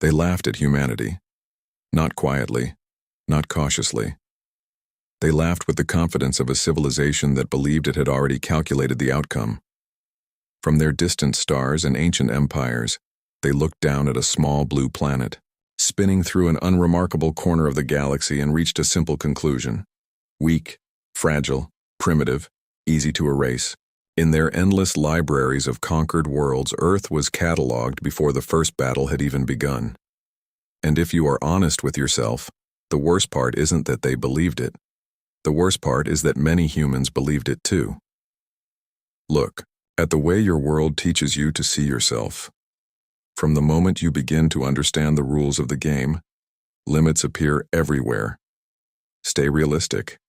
They laughed at humanity. Not quietly, not cautiously. They laughed with the confidence of a civilization that believed it had already calculated the outcome. From their distant stars and ancient empires, they looked down at a small blue planet, spinning through an unremarkable corner of the galaxy, and reached a simple conclusion. Weak, fragile, primitive, easy to erase. In their endless libraries of conquered worlds, Earth was catalogued before the first battle had even begun. And if you are honest with yourself, the worst part isn't that they believed it. The worst part is that many humans believed it too. Look at the way your world teaches you to see yourself. From the moment you begin to understand the rules of the game, limits appear everywhere. Stay realistic.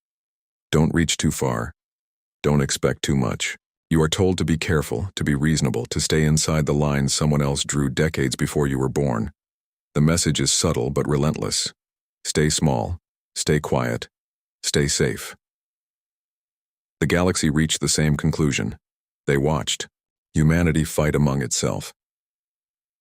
Don't reach too far. Don't expect too much. You are told to be careful, to be reasonable, to stay inside the lines someone else drew decades before you were born. The message is subtle but relentless. Stay small, stay quiet, stay safe. The galaxy reached the same conclusion. They watched humanity fight among itself.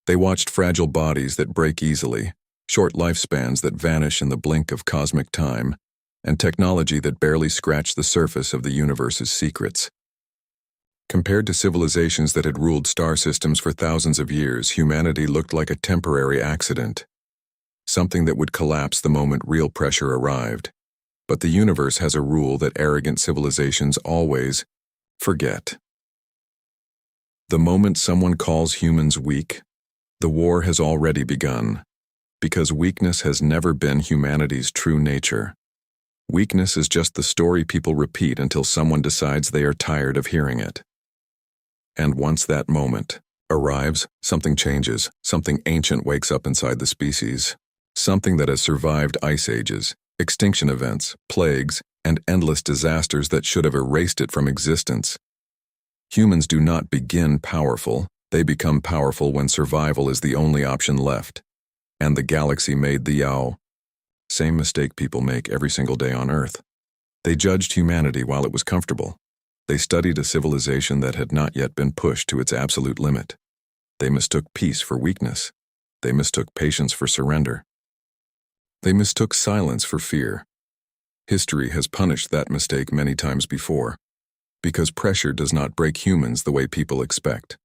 They watched fragile bodies that break easily, short lifespans that vanish in the blink of cosmic time, and technology that barely scratched the surface of the universe's secrets. Compared to civilizations that had ruled star systems for thousands of years, humanity looked like a temporary accident, something that would collapse the moment real pressure arrived. But the universe has a rule that arrogant civilizations always forget. The moment someone calls humans weak, the war has already begun, because weakness has never been humanity's true nature. Weakness is just the story people repeat until someone decides they are tired of hearing it. And once that moment arrives, something changes, something ancient wakes up inside the species, something that has survived ice ages, extinction events, plagues, and endless disasters that should have erased it from existence. Humans do not begin powerful, they become powerful when survival is the only option left. And the galaxy made the same mistake people make every single day on Earth. They judged humanity while it was comfortable. They studied a civilization that had not yet been pushed to its absolute limit. They mistook peace for weakness. They mistook patience for surrender. They mistook silence for fear. History has punished that mistake many times before, because pressure does not break humans the way people expect.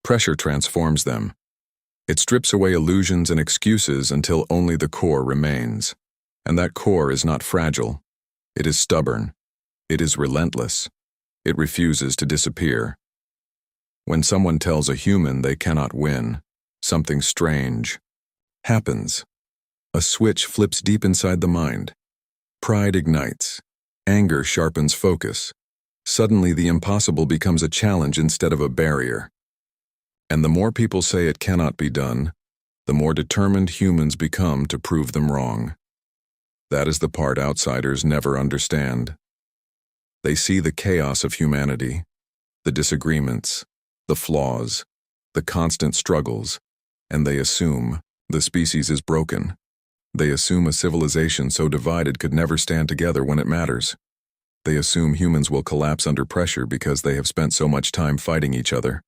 Pressure transforms them. It strips away illusions and excuses until only the core remains. And that core is not fragile. It is stubborn. It is relentless. It refuses to disappear. When someone tells a human they cannot win, something strange happens. A switch flips deep inside the mind. Pride ignites. Anger sharpens focus. Suddenly the impossible becomes a challenge instead of a barrier. And the more people say it cannot be done, the more determined humans become to prove them wrong. That is the part outsiders never understand. They see the chaos of humanity, the disagreements, the flaws, the constant struggles, and they assume the species is broken. They assume a civilization so divided could never stand together when it matters. They assume humans will collapse under pressure because they have spent so much time fighting each other.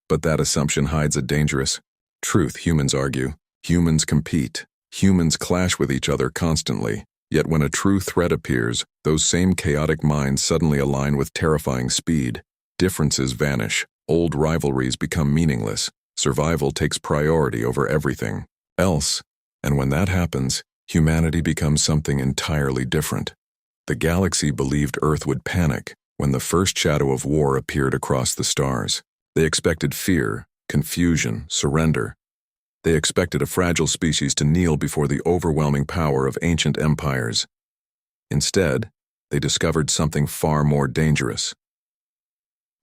But that assumption hides a dangerous truth. Humans argue, humans compete, humans clash with each other constantly. Yet when a true threat appears, those same chaotic minds suddenly align with terrifying speed. Differences vanish, old rivalries become meaningless, survival takes priority over everything else. And when that happens, humanity becomes something entirely different. The galaxy believed Earth would panic when the first shadow of war appeared across the stars. They expected fear, confusion, surrender. They expected a fragile species to kneel before the overwhelming power of ancient empires. Instead, they discovered something far more dangerous.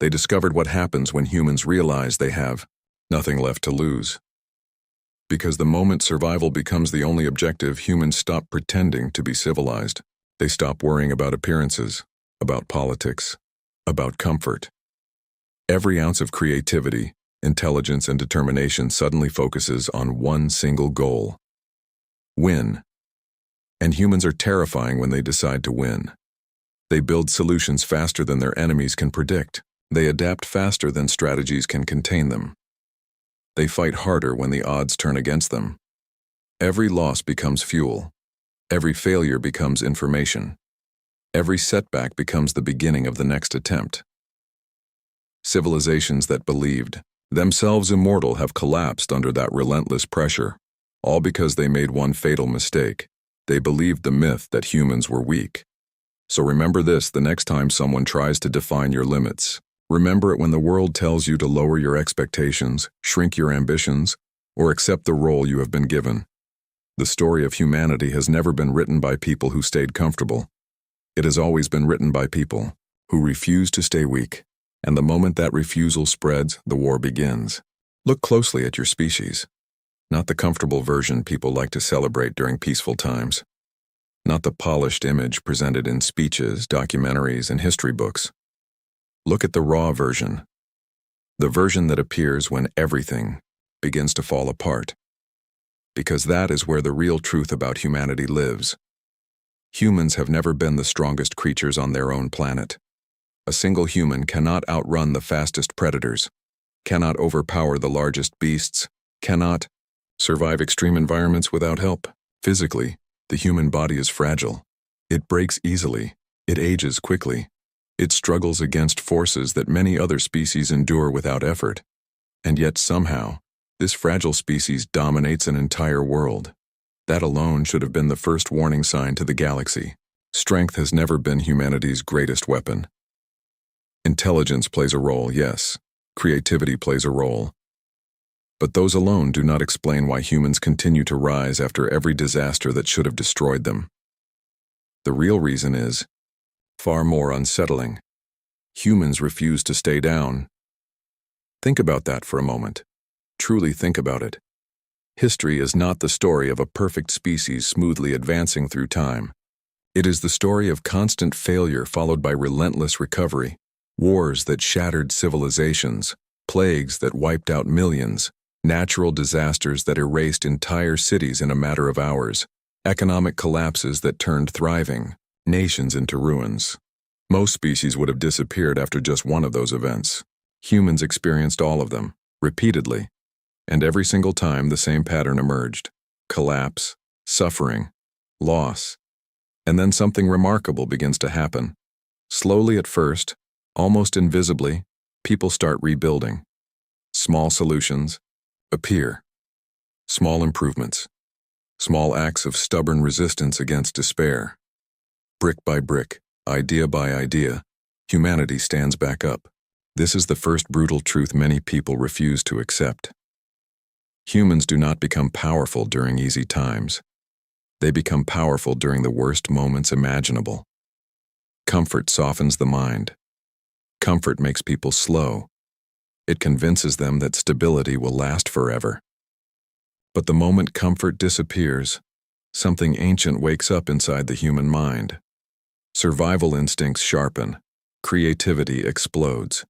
They discovered what happens when humans realize they have nothing left to lose. Because the moment survival becomes the only objective, humans stop pretending to be civilized. They stop worrying about appearances, about politics, about comfort. Every ounce of creativity, intelligence, and determination suddenly focuses on one single goal: win. And humans are terrifying when they decide to win. They build solutions faster than their enemies can predict. They adapt faster than strategies can contain them. They fight harder when the odds turn against them. Every loss becomes fuel. Every failure becomes information. Every setback becomes the beginning of the next attempt. Civilizations that believed themselves immortal have collapsed under that relentless pressure, all because they made one fatal mistake. They believed the myth that humans were weak. So remember this the next time someone tries to define your limits. Remember it when the world tells you to lower your expectations, shrink your ambitions, or accept the role you have been given. The story of humanity has never been written by people who stayed comfortable. It has always been written by people who refuse to stay weak. And the moment that refusal spreads, the war begins. Look closely at your species. Not the comfortable version people like to celebrate during peaceful times. Not the polished image presented in speeches, documentaries, and history books. Look at the raw version. The version that appears when everything begins to fall apart. Because that is where the real truth about humanity lives. Humans have never been the strongest creatures on their own planet. A single human cannot outrun the fastest predators, cannot overpower the largest beasts, cannot survive extreme environments without help. Physically, the human body is fragile. It breaks easily. It ages quickly. It struggles against forces that many other species endure without effort. And yet somehow, this fragile species dominates an entire world. That alone should have been the first warning sign to the galaxy. Strength has never been humanity's greatest weapon. Intelligence plays a role, yes. Creativity plays a role. But those alone do not explain why humans continue to rise after every disaster that should have destroyed them. The real reason is far more unsettling. Humans refuse to stay down. Think about that for a moment. Truly think about it. History is not the story of a perfect species smoothly advancing through time. It is the story of constant failure followed by relentless recovery, wars that shattered civilizations, plagues that wiped out millions, natural disasters that erased entire cities in a matter of hours, economic collapses that turned thriving nations into ruins. Most species would have disappeared after just one of those events. Humans experienced all of them, repeatedly, and every single time the same pattern emerged: collapse, suffering, loss. And then something remarkable begins to happen. Slowly at first, almost invisibly, people start rebuilding. Small solutions appear. Small improvements. Small acts of stubborn resistance against despair. Brick by brick, idea by idea, humanity stands back up. This is the first brutal truth many people refuse to accept. Humans do not become powerful during easy times. They become powerful during the worst moments imaginable. Comfort softens the mind. Comfort makes people slow. It convinces them that stability will last forever. But the moment comfort disappears, something ancient wakes up inside the human mind. Survival instincts sharpen. Creativity explodes.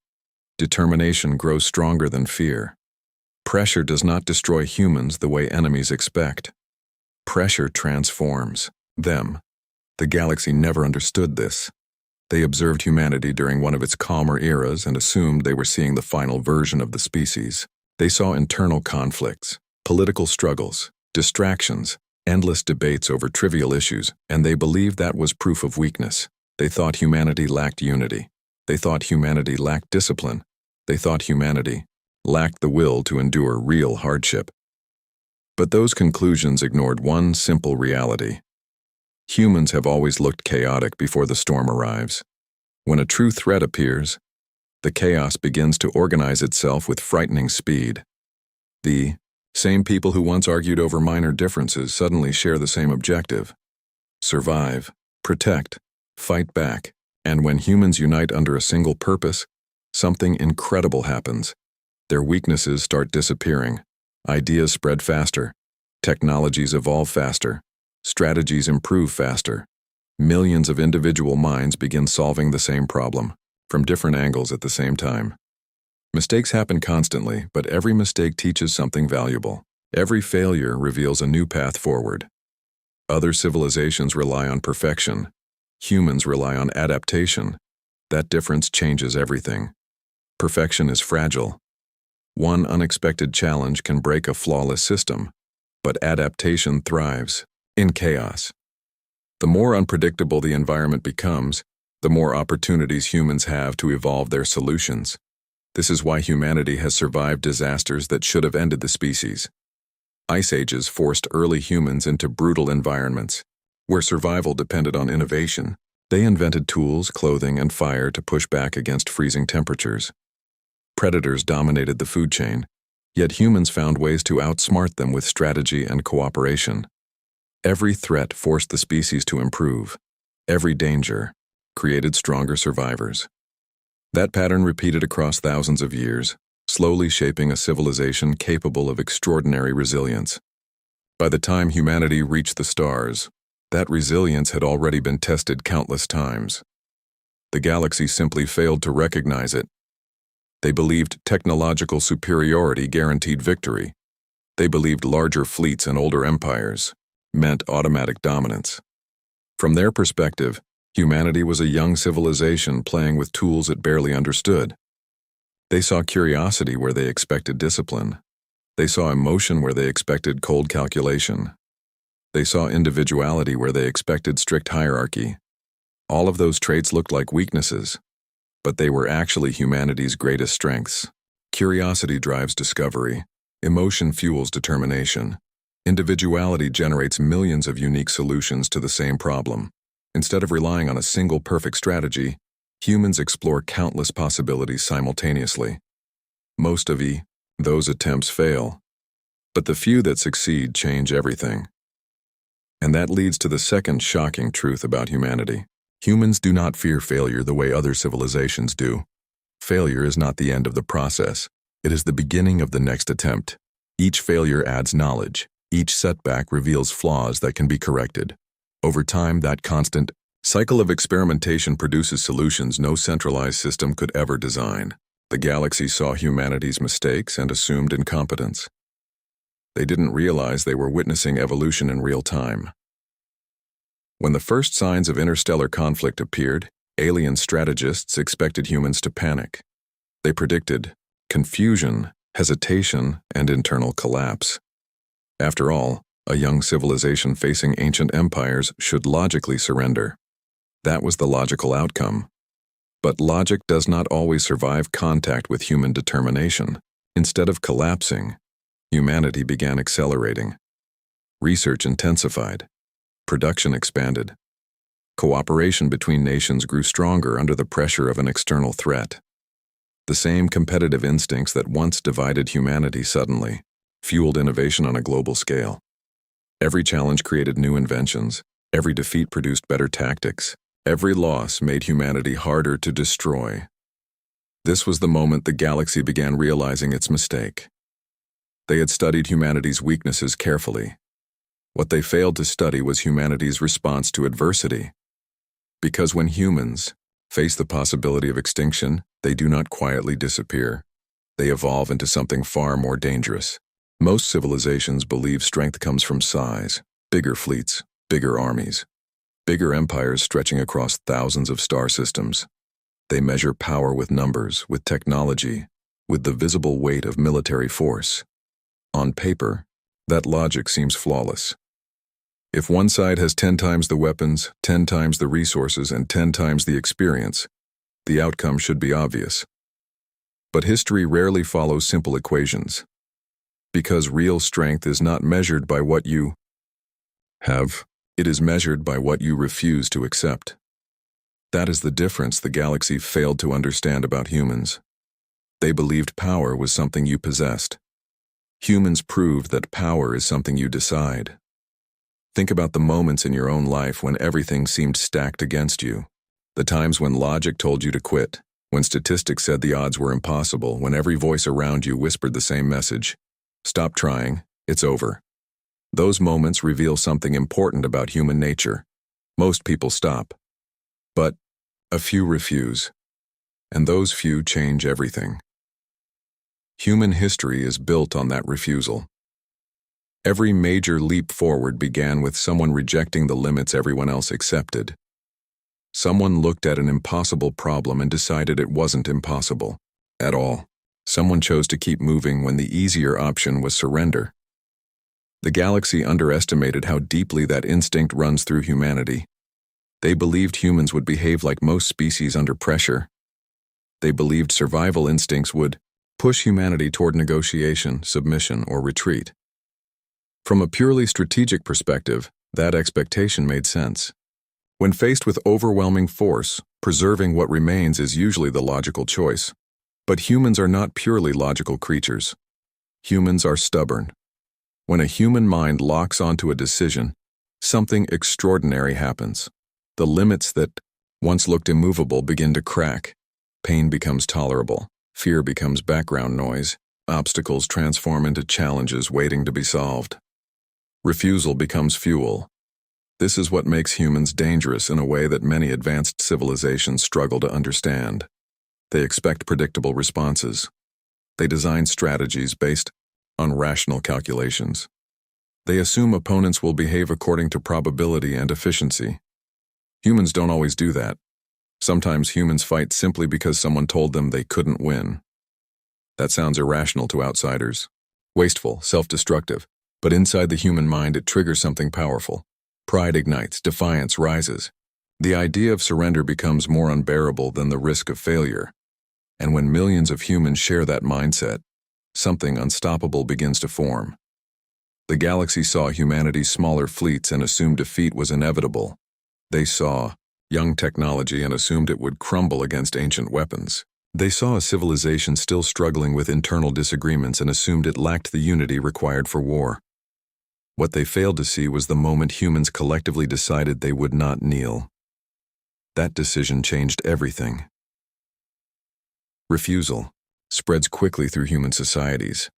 Determination grows stronger than fear. Pressure does not destroy humans the way enemies expect. Pressure transforms them. The galaxy never understood this. They observed humanity during one of its calmer eras and assumed they were seeing the final version of the species. They saw internal conflicts, political struggles, distractions, endless debates over trivial issues, and they believed that was proof of weakness. They thought humanity lacked unity. They thought humanity lacked discipline. They thought humanity lacked the will to endure real hardship. But those conclusions ignored one simple reality. Humans have always looked chaotic before the storm arrives. When a true threat appears, the chaos begins to organize itself with frightening speed. The same people who once argued over minor differences suddenly share the same objective: survive, protect, fight back. And when humans unite under a single purpose, something incredible happens. Their weaknesses start disappearing. Ideas spread faster. Technologies evolve faster. Strategies improve faster. Millions of individual minds begin solving the same problem, from different angles at the same time. Mistakes happen constantly, but every mistake teaches something valuable. Every failure reveals a new path forward. Other civilizations rely on perfection. Humans rely on adaptation. That difference changes everything. Perfection is fragile. One unexpected challenge can break a flawless system. But adaptation thrives in chaos. The more unpredictable the environment becomes, the more opportunities humans have to evolve their solutions. This is why humanity has survived disasters that should have ended the species. Ice ages forced early humans into brutal environments, where survival depended on innovation. They invented tools, clothing, and fire to push back against freezing temperatures. Predators dominated the food chain, yet humans found ways to outsmart them with strategy and cooperation. Every threat forced the species to improve. Every danger created stronger survivors. That pattern repeated across thousands of years, slowly shaping a civilization capable of extraordinary resilience. By the time humanity reached the stars, that resilience had already been tested countless times. The galaxy simply failed to recognize it. They believed technological superiority guaranteed victory. They believed larger fleets and older empires meant automatic dominance. From their perspective, humanity was a young civilization playing with tools it barely understood. They saw curiosity where they expected discipline. They saw emotion where they expected cold calculation. They saw individuality where they expected strict hierarchy. All of those traits looked like weaknesses, but they were actually humanity's greatest strengths. Curiosity drives discovery. Emotion fuels determination. Individuality generates millions of unique solutions to the same problem. Instead of relying on a single perfect strategy, humans explore countless possibilities simultaneously. Most of those attempts fail, but the few that succeed change everything. And that leads to the second shocking truth about humanity. Humans do not fear failure the way other civilizations do. Failure is not the end of the process. It is the beginning of the next attempt. Each failure adds knowledge. Each setback reveals flaws that can be corrected. Over time, that constant cycle of experimentation produces solutions no centralized system could ever design. The galaxy saw humanity's mistakes and assumed incompetence. They didn't realize they were witnessing evolution in real time. When the first signs of interstellar conflict appeared, alien strategists expected humans to panic. They predicted confusion, hesitation, and internal collapse. After all, a young civilization facing ancient empires should logically surrender. That was the logical outcome. But logic does not always survive contact with human determination. Instead of collapsing, humanity began accelerating. Research intensified. Production expanded. Cooperation between nations grew stronger under the pressure of an external threat. The same competitive instincts that once divided humanity suddenly fueled innovation on a global scale. Every challenge created new inventions. Every defeat produced better tactics. Every loss made humanity harder to destroy. This was the moment the galaxy began realizing its mistake. They had studied humanity's weaknesses carefully. What they failed to study was humanity's response to adversity. Because when humans face the possibility of extinction, they do not quietly disappear. They evolve into something far more dangerous. Most civilizations believe strength comes from size, bigger fleets, bigger armies, bigger empires stretching across thousands of star systems. They measure power with numbers, with technology, with the visible weight of military force. On paper, that logic seems flawless. If one side has 10 times the weapons, 10 times the resources, and 10 times the experience, the outcome should be obvious. But history rarely follows simple equations. Because real strength is not measured by what you have, it is measured by what you refuse to accept. That is the difference the galaxy failed to understand about humans. They believed power was something you possessed. Humans proved that power is something you decide. Think about the moments in your own life when everything seemed stacked against you. The times when logic told you to quit, when statistics said the odds were impossible, when every voice around you whispered the same message. Stop trying, it's over. Those moments reveal something important about human nature. Most people stop. But a few refuse. And those few change everything. Human history is built on that refusal. Every major leap forward began with someone rejecting the limits everyone else accepted. Someone looked at an impossible problem and decided it wasn't impossible at all. Someone chose to keep moving when the easier option was surrender. The galaxy underestimated how deeply that instinct runs through humanity. They believed humans would behave like most species under pressure. They believed survival instincts would push humanity toward negotiation, submission, or retreat. From a purely strategic perspective, that expectation made sense. When faced with overwhelming force, preserving what remains is usually the logical choice. But humans are not purely logical creatures. Humans are stubborn. When a human mind locks onto a decision, something extraordinary happens. The limits that once looked immovable begin to crack. Pain becomes tolerable. Fear becomes background noise. Obstacles transform into challenges waiting to be solved. Refusal becomes fuel. This is what makes humans dangerous in a way that many advanced civilizations struggle to understand. They expect predictable responses. They design strategies based on rational calculations. They assume opponents will behave according to probability and efficiency. Humans don't always do that. Sometimes humans fight simply because someone told them they couldn't win. That sounds irrational to outsiders, wasteful, self-destructive, but inside the human mind it triggers something powerful. Pride ignites, defiance rises. The idea of surrender becomes more unbearable than the risk of failure. And when millions of humans share that mindset, something unstoppable begins to form. The galaxy saw humanity's smaller fleets and assumed defeat was inevitable. They saw young technology and assumed it would crumble against ancient weapons. They saw a civilization still struggling with internal disagreements and assumed it lacked the unity required for war. What they failed to see was the moment humans collectively decided they would not kneel. That decision changed everything. Refusal spreads quickly through human societies.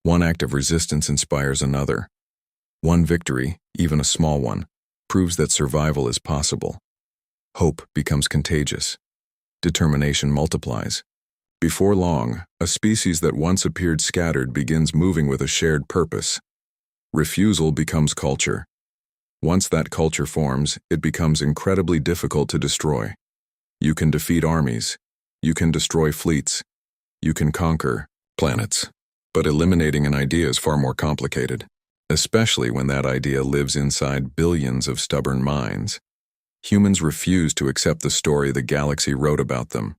One act of resistance inspires another. One victory, even a small one, proves that survival is possible. Hope becomes contagious. Determination multiplies. Before long, a species that once appeared scattered begins moving with a shared purpose. Refusal becomes culture. Once that culture forms, it becomes incredibly difficult to destroy. You can defeat armies. You can destroy fleets. You can conquer planets. But eliminating an idea is far more complicated, especially when that idea lives inside billions of stubborn minds. Humans refuse to accept the story the galaxy wrote about them.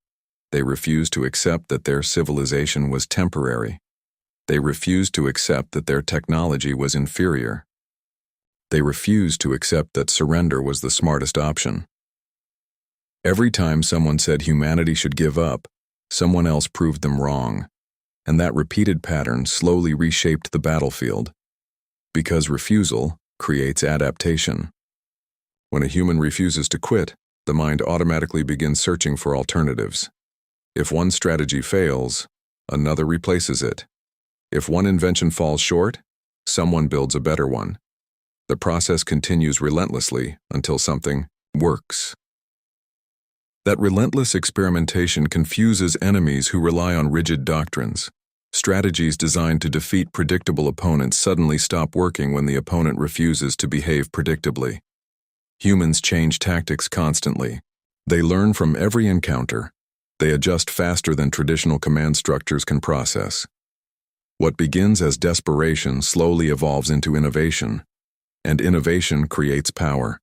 They refuse to accept that their civilization was temporary. They refused to accept that their technology was inferior. They refused to accept that surrender was the smartest option. Every time someone said humanity should give up, someone else proved them wrong, and that repeated pattern slowly reshaped the battlefield. Because refusal creates adaptation. When a human refuses to quit, the mind automatically begins searching for alternatives. If one strategy fails, another replaces it. If one invention falls short, someone builds a better one. The process continues relentlessly until something works. That relentless experimentation confuses enemies who rely on rigid doctrines. Strategies designed to defeat predictable opponents suddenly stop working when the opponent refuses to behave predictably. Humans change tactics constantly. They learn from every encounter. They adjust faster than traditional command structures can process. What begins as desperation slowly evolves into innovation, and innovation creates power.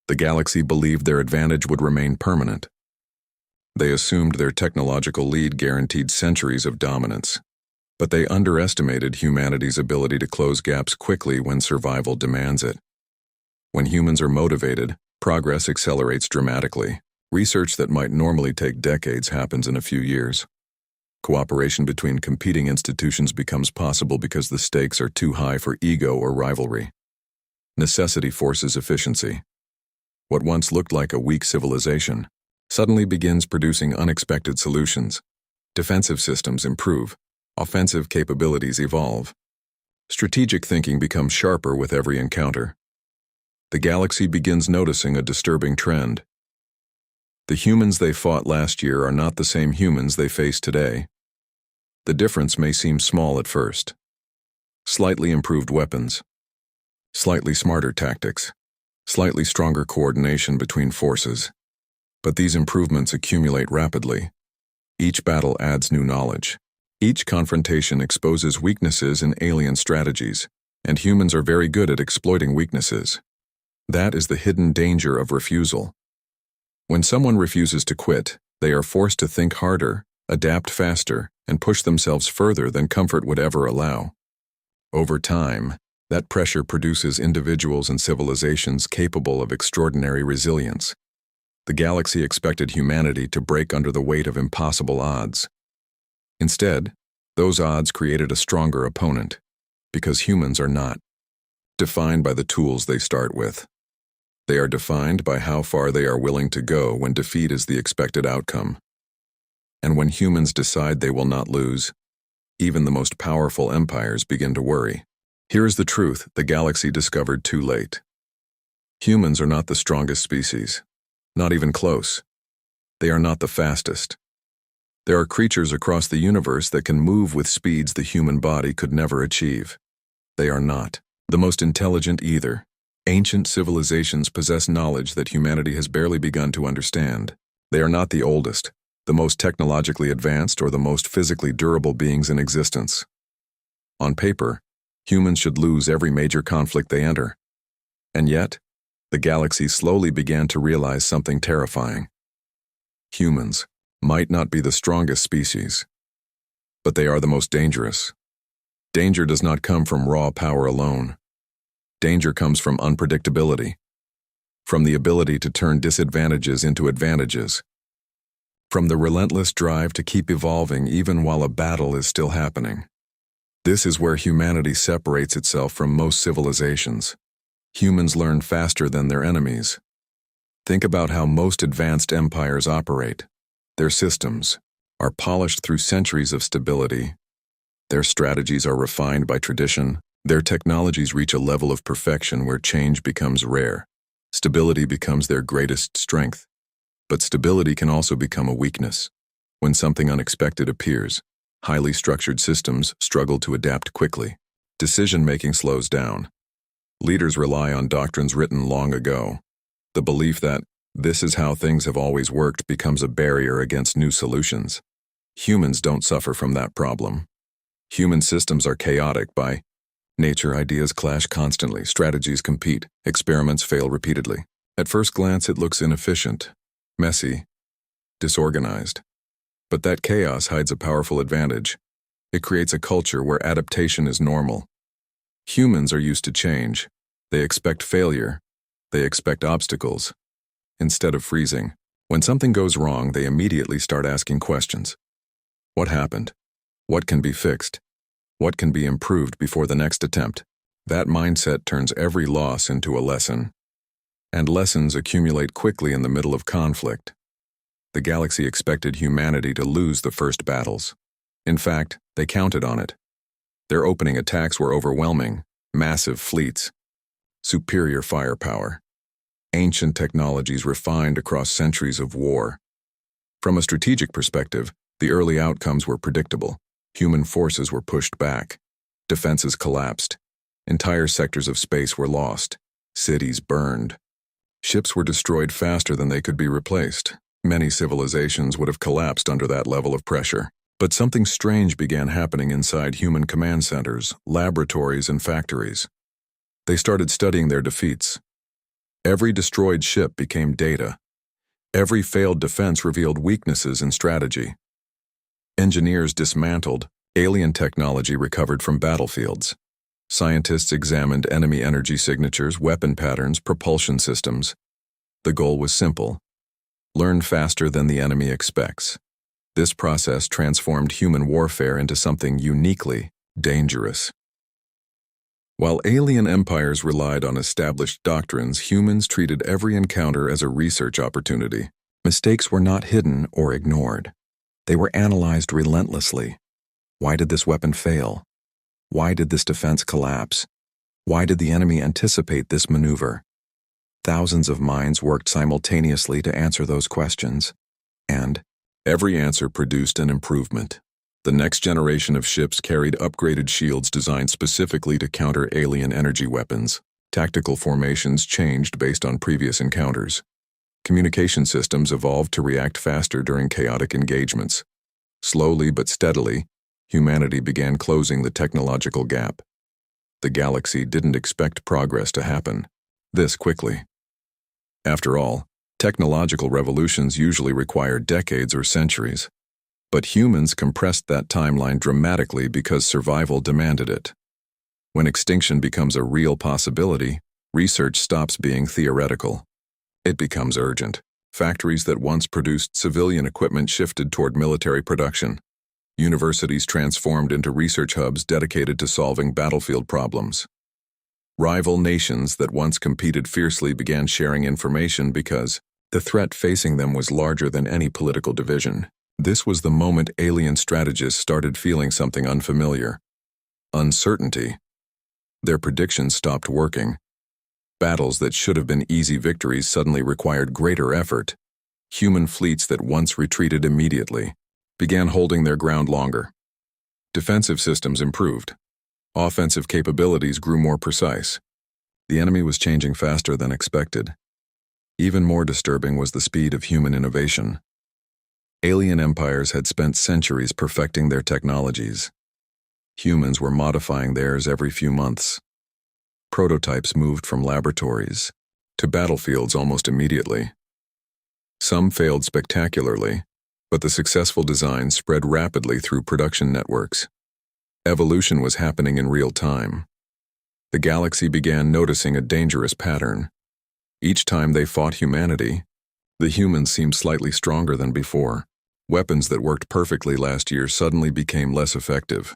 The galaxy believed their advantage would remain permanent. They assumed their technological lead guaranteed centuries of dominance, but they underestimated humanity's ability to close gaps quickly when survival demands it. When humans are motivated, progress accelerates dramatically. Research that might normally take decades happens in a few years. Cooperation between competing institutions becomes possible because the stakes are too high for ego or rivalry. Necessity forces efficiency. What once looked like a weak civilization suddenly begins producing unexpected solutions. Defensive systems improve. Offensive capabilities evolve. Strategic thinking becomes sharper with every encounter. The galaxy begins noticing a disturbing trend. The humans they fought last year are not the same humans they face today. The difference may seem small at first. Slightly improved weapons, slightly smarter tactics, slightly stronger coordination between forces. But these improvements accumulate rapidly. Each battle adds new knowledge. Each confrontation exposes weaknesses in alien strategies. And humans are very good at exploiting weaknesses. That is the hidden danger of refusal. When someone refuses to quit, they are forced to think harder, adapt faster, and push themselves further than comfort would ever allow. Over time, that pressure produces individuals and civilizations capable of extraordinary resilience. The galaxy expected humanity to break under the weight of impossible odds. Instead, those odds created a stronger opponent, because humans are not defined by the tools they start with. They are defined by how far they are willing to go when defeat is the expected outcome. And when humans decide they will not lose, even the most powerful empires begin to worry. Here is the truth the galaxy discovered too late. Humans are not the strongest species. Not even close. They are not the fastest. There are creatures across the universe that can move with speeds the human body could never achieve. They are not the most intelligent either. Ancient civilizations possess knowledge that humanity has barely begun to understand. They are not the oldest, the most technologically advanced, or the most physically durable beings in existence. On paper, humans should lose every major conflict they enter. And yet, the galaxy slowly began to realize something terrifying. Humans might not be the strongest species, but they are the most dangerous. Danger does not come from raw power alone. Danger comes from unpredictability, from the ability to turn disadvantages into advantages, from the relentless drive to keep evolving even while a battle is still happening. This is where humanity separates itself from most civilizations. Humans learn faster than their enemies. Think about how most advanced empires operate. Their systems are polished through centuries of stability. Their strategies are refined by tradition. Their technologies reach a level of perfection where change becomes rare. Stability becomes their greatest strength. But stability can also become a weakness. When something unexpected appears, highly structured systems struggle to adapt quickly. Decision-making slows down. Leaders rely on doctrines written long ago. The belief that this is how things have always worked becomes a barrier against new solutions. Humans don't suffer from that problem. Human systems are chaotic by nature. Ideas clash constantly, strategies compete, experiments fail repeatedly. At first glance, it looks inefficient, messy, disorganized. But that chaos hides a powerful advantage. It creates a culture where adaptation is normal. Humans are used to change. They expect failure. They expect obstacles. Instead of freezing, when something goes wrong, they immediately start asking questions. What happened? What can be fixed? What can be improved before the next attempt? That mindset turns every loss into a lesson. And lessons accumulate quickly in the middle of conflict. The galaxy expected humanity to lose the first battles. In fact, they counted on it. Their opening attacks were overwhelming, massive fleets, superior firepower, ancient technologies refined across centuries of war. From a strategic perspective, the early outcomes were predictable. Human forces were pushed back. Defenses collapsed. Entire sectors of space were lost. Cities burned. Ships were destroyed faster than they could be replaced. Many civilizations would have collapsed under that level of pressure. But something strange began happening inside human command centers, laboratories, and factories. They started studying their defeats. Every destroyed ship became data. Every failed defense revealed weaknesses in strategy. Engineers dismantled, alien technology recovered from battlefields. Scientists examined enemy energy signatures, weapon patterns, propulsion systems. The goal was simple: learn faster than the enemy expects. This process transformed human warfare into something uniquely dangerous. While alien empires relied on established doctrines, humans treated every encounter as a research opportunity. Mistakes were not hidden or ignored. They were analyzed relentlessly. Why did this weapon fail? Why did this defense collapse? Why did the enemy anticipate this maneuver? Thousands of minds worked simultaneously to answer those questions, and every answer produced an improvement. The next generation of ships carried upgraded shields designed specifically to counter alien energy weapons. Tactical formations changed based on previous encounters. Communication systems evolved to react faster during chaotic engagements. Slowly but steadily, humanity began closing the technological gap. The galaxy didn't expect progress to happen this quickly. After all, technological revolutions usually require decades or centuries. But humans compressed that timeline dramatically because survival demanded it. When extinction becomes a real possibility, research stops being theoretical. It becomes urgent. Factories that once produced civilian equipment shifted toward military production. Universities transformed into research hubs dedicated to solving battlefield problems. Rival nations that once competed fiercely began sharing information because the threat facing them was larger than any political division. This was the moment alien strategists started feeling something unfamiliar. Uncertainty. Their predictions stopped working. Battles that should have been easy victories suddenly required greater effort. Human fleets that once retreated immediately began holding their ground longer. Defensive systems improved. Offensive capabilities grew more precise. The enemy was changing faster than expected. Even more disturbing was the speed of human innovation. Alien empires had spent centuries perfecting their technologies. Humans were modifying theirs every few months. Prototypes moved from laboratories to battlefields almost immediately. Some failed spectacularly, but the successful designs spread rapidly through production networks. Evolution was happening in real time. The galaxy began noticing a dangerous pattern. Each time they fought humanity, the humans seemed slightly stronger than before. Weapons that worked perfectly last year suddenly became less effective.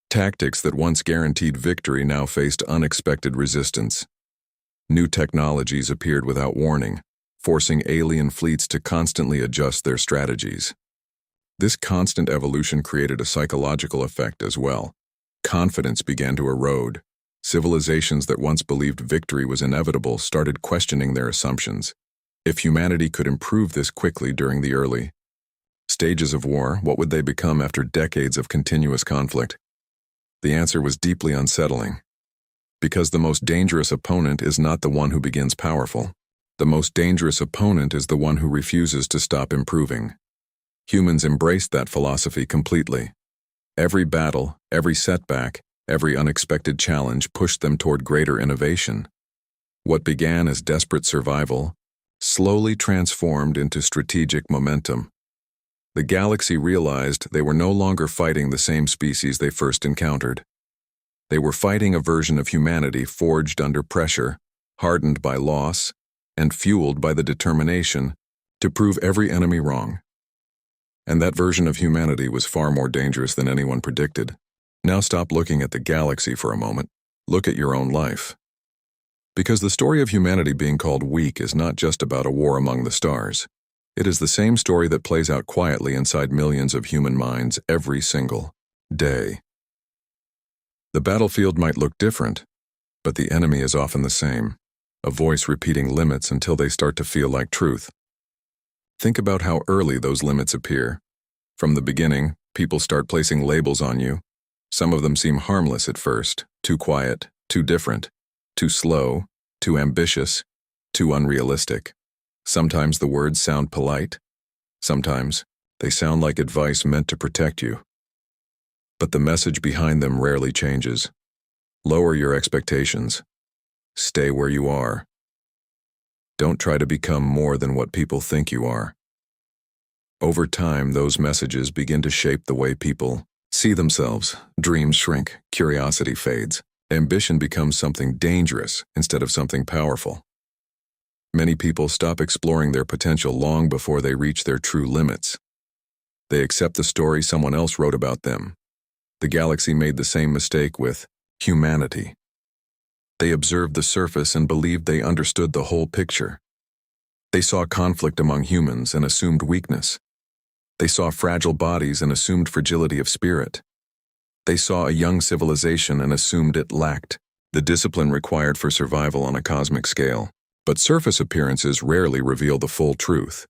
Tactics that once guaranteed victory now faced unexpected resistance. New technologies appeared without warning, forcing alien fleets to constantly adjust their strategies. This constant evolution created a psychological effect as well. Confidence began to erode. Civilizations that once believed victory was inevitable started questioning their assumptions. If humanity could improve this quickly during the early stages of war, what would they become after decades of continuous conflict? The answer was deeply unsettling. Because the most dangerous opponent is not the one who begins powerful. The most dangerous opponent is the one who refuses to stop improving. Humans embraced that philosophy completely. Every battle, every setback, every unexpected challenge pushed them toward greater innovation. What began as desperate survival slowly transformed into strategic momentum. The galaxy realized they were no longer fighting the same species they first encountered. They were fighting a version of humanity forged under pressure, hardened by loss, and fueled by the determination to prove every enemy wrong. And that version of humanity was far more dangerous than anyone predicted. Now stop looking at the galaxy for a moment. Look at your own life. Because the story of humanity being called weak is not just about a war among the stars. It is the same story that plays out quietly inside millions of human minds every single day. The battlefield might look different, but the enemy is often the same, a voice repeating limits until they start to feel like truth. Think about how early those limits appear. From the beginning, people start placing labels on you. Some of them seem harmless at first, too quiet, too different, too slow, too ambitious, too unrealistic. Sometimes the words sound polite. Sometimes they sound like advice meant to protect you. But the message behind them rarely changes. Lower your expectations. Stay where you are. Don't try to become more than what people think you are. Over time, those messages begin to shape the way people see themselves. Dreams shrink, curiosity fades. Ambition becomes something dangerous instead of something powerful. Many people stop exploring their potential long before they reach their true limits. They accept the story someone else wrote about them. The galaxy made the same mistake with humanity. They observed the surface and believed they understood the whole picture. They saw conflict among humans and assumed weakness. They saw fragile bodies and assumed fragility of spirit. They saw a young civilization and assumed it lacked the discipline required for survival on a cosmic scale. But surface appearances rarely reveal the full truth.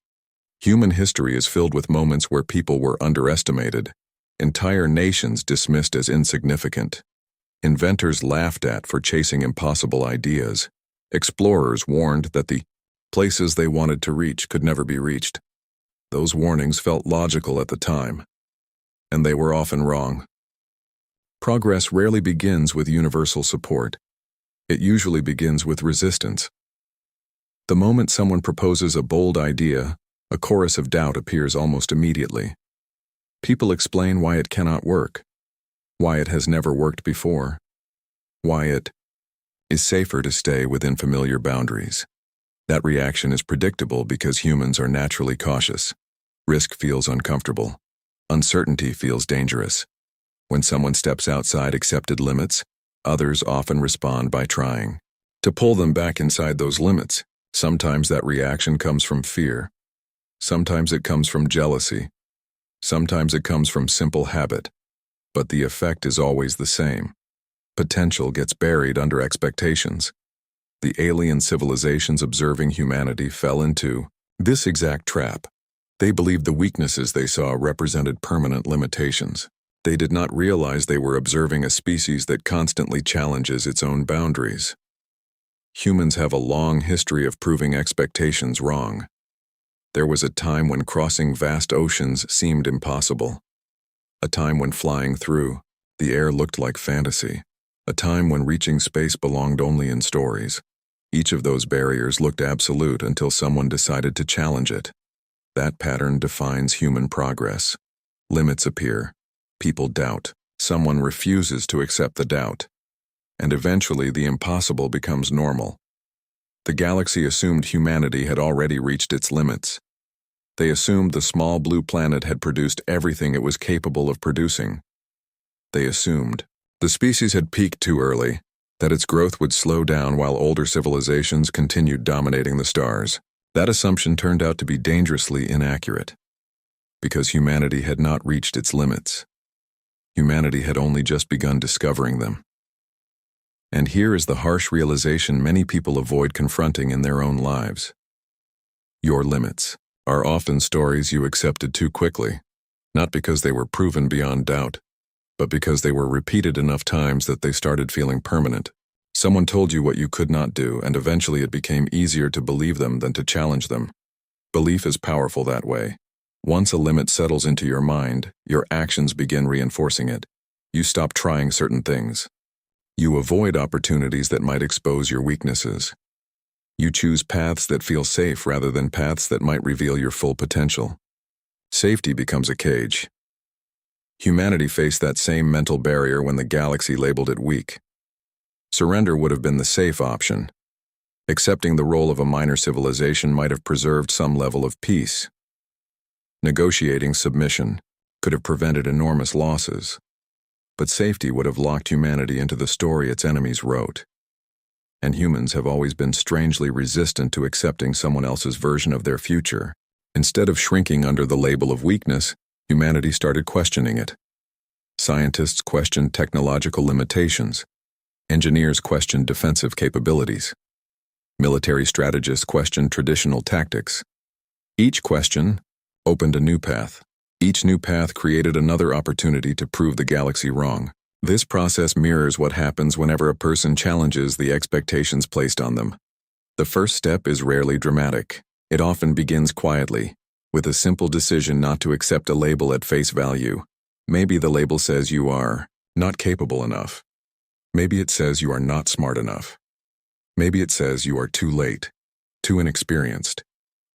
Human history is filled with moments where people were underestimated, entire nations dismissed as insignificant, inventors laughed at for chasing impossible ideas, explorers warned that the places they wanted to reach could never be reached. Those warnings felt logical at the time, and they were often wrong. Progress rarely begins with universal support. It usually begins with resistance. The moment someone proposes a bold idea, a chorus of doubt appears almost immediately. People explain why it cannot work, why it has never worked before, why it is safer to stay within familiar boundaries. That reaction is predictable because humans are naturally cautious. Risk feels uncomfortable. Uncertainty feels dangerous. When someone steps outside accepted limits, others often respond by trying to pull them back inside those limits. Sometimes that reaction comes from fear. Sometimes it comes from jealousy. Sometimes it comes from simple habit. But the effect is always the same. Potential gets buried under expectations. The alien civilizations observing humanity fell into this exact trap. They believed the weaknesses they saw represented permanent limitations. They did not realize they were observing a species that constantly challenges its own boundaries. Humans have a long history of proving expectations wrong. There was a time when crossing vast oceans seemed impossible. A time when flying through the air looked like fantasy. A time when reaching space belonged only in stories. Each of those barriers looked absolute until someone decided to challenge it. That pattern defines human progress. Limits appear. People doubt. Someone refuses to accept the doubt. And eventually the impossible becomes normal. The galaxy assumed humanity had already reached its limits. They assumed the small blue planet had produced everything it was capable of producing. They assumed the species had peaked too early, that its growth would slow down while older civilizations continued dominating the stars. That assumption turned out to be dangerously inaccurate. Because humanity had not reached its limits. Humanity had only just begun discovering them. And here is the harsh realization many people avoid confronting in their own lives. Your limits are often stories you accepted too quickly, not because they were proven beyond doubt, but because they were repeated enough times that they started feeling permanent. Someone told you what you could not do, and eventually it became easier to believe them than to challenge them. Belief is powerful that way. Once a limit settles into your mind, your actions begin reinforcing it. You stop trying certain things. You avoid opportunities that might expose your weaknesses. You choose paths that feel safe rather than paths that might reveal your full potential. Safety becomes a cage. Humanity faced that same mental barrier when the galaxy labeled it weak. Surrender would have been the safe option. Accepting the role of a minor civilization might have preserved some level of peace. Negotiating submission could have prevented enormous losses. But safety would have locked humanity into the story its enemies wrote. And humans have always been strangely resistant to accepting someone else's version of their future. Instead of shrinking under the label of weakness, humanity started questioning it. Scientists questioned technological limitations. Engineers questioned defensive capabilities. Military strategists questioned traditional tactics. Each question opened a new path. Each new path created another opportunity to prove the galaxy wrong. This process mirrors what happens whenever a person challenges the expectations placed on them. The first step is rarely dramatic. It often begins quietly, with a simple decision not to accept a label at face value. Maybe the label says you are not capable enough. Maybe it says you are not smart enough. Maybe it says you are too late, too inexperienced,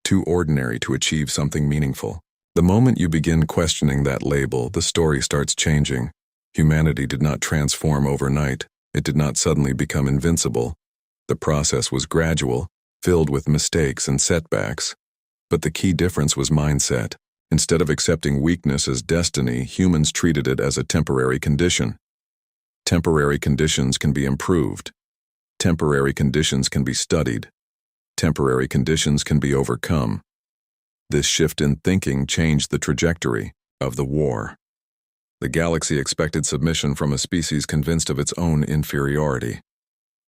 too ordinary to achieve something meaningful. The moment you begin questioning that label, the story starts changing. Humanity did not transform overnight. It did not suddenly become invincible. The process was gradual, filled with mistakes and setbacks. But the key difference was mindset. Instead of accepting weakness as destiny, humans treated it as a temporary condition. Temporary conditions can be improved. Temporary conditions can be studied. Temporary conditions can be overcome. This shift in thinking changed the trajectory of the war. The galaxy expected submission from a species convinced of its own inferiority.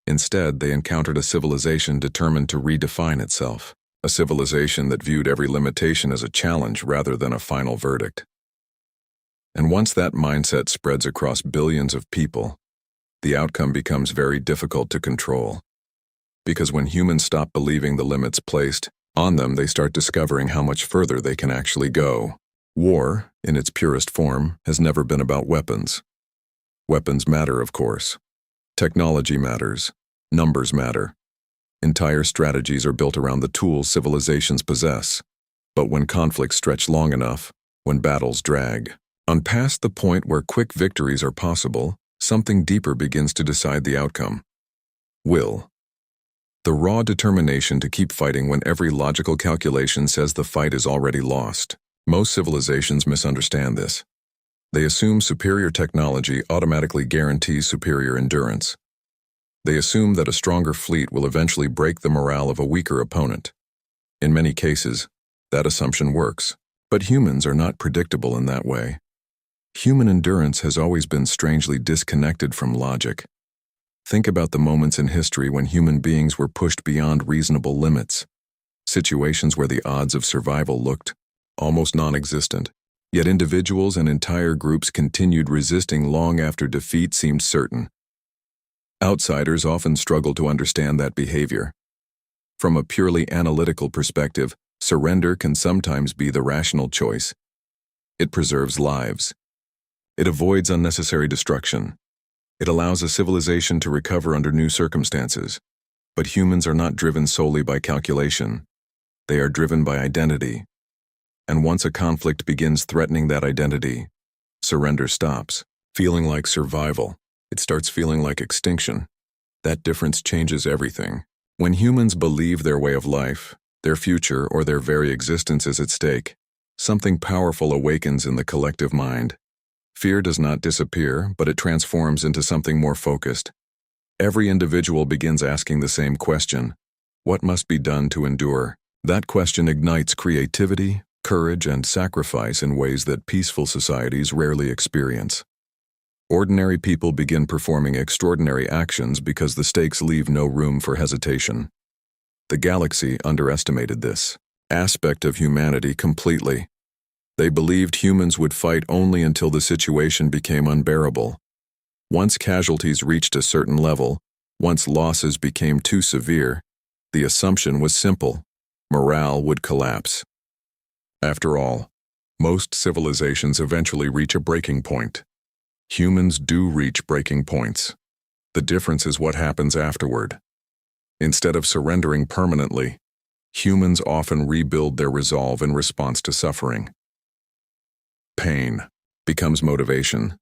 Instead, they encountered a civilization determined to redefine itself, a civilization that viewed every limitation as a challenge rather than a final verdict. And once that mindset spreads across billions of people, the outcome becomes very difficult to control. Because when humans stop believing the limits placed on them, they start discovering how much further they can actually go. War, in its purest form, has never been about weapons. Weapons matter, of course. Technology matters. Numbers matter. Entire strategies are built around the tools civilizations possess. But when conflicts stretch long enough, when battles drag, on past the point where quick victories are possible, something deeper begins to decide the outcome. Will. The raw determination to keep fighting when every logical calculation says the fight is already lost. Most civilizations misunderstand this. They assume superior technology automatically guarantees superior endurance. They assume that a stronger fleet will eventually break the morale of a weaker opponent. In many cases, that assumption works, but humans are not predictable in that way. Human endurance has always been strangely disconnected from logic. Think about the moments in history when human beings were pushed beyond reasonable limits, situations where the odds of survival looked almost non-existent, yet individuals and entire groups continued resisting long after defeat seemed certain. Outsiders often struggle to understand that behavior. From a purely analytical perspective, surrender can sometimes be the rational choice. It preserves lives. It avoids unnecessary destruction. It allows a civilization to recover under new circumstances. But humans are not driven solely by calculation. They are driven by identity. And once a conflict begins threatening that identity, surrender stops feeling like survival. It starts feeling like extinction. That difference changes everything. When humans believe their way of life, their future, or their very existence is at stake, something powerful awakens in the collective mind. Fear does not disappear, but it transforms into something more focused. Every individual begins asking the same question: what must be done to endure? That question ignites creativity, courage, and sacrifice in ways that peaceful societies rarely experience. Ordinary people begin performing extraordinary actions because the stakes leave no room for hesitation. The galaxy underestimated this aspect of humanity completely. They believed humans would fight only until the situation became unbearable. Once casualties reached a certain level, once losses became too severe, the assumption was simple: morale would collapse. After all, most civilizations eventually reach a breaking point. Humans do reach breaking points. The difference is what happens afterward. Instead of surrendering permanently, humans often rebuild their resolve in response to suffering. Pain becomes motivation.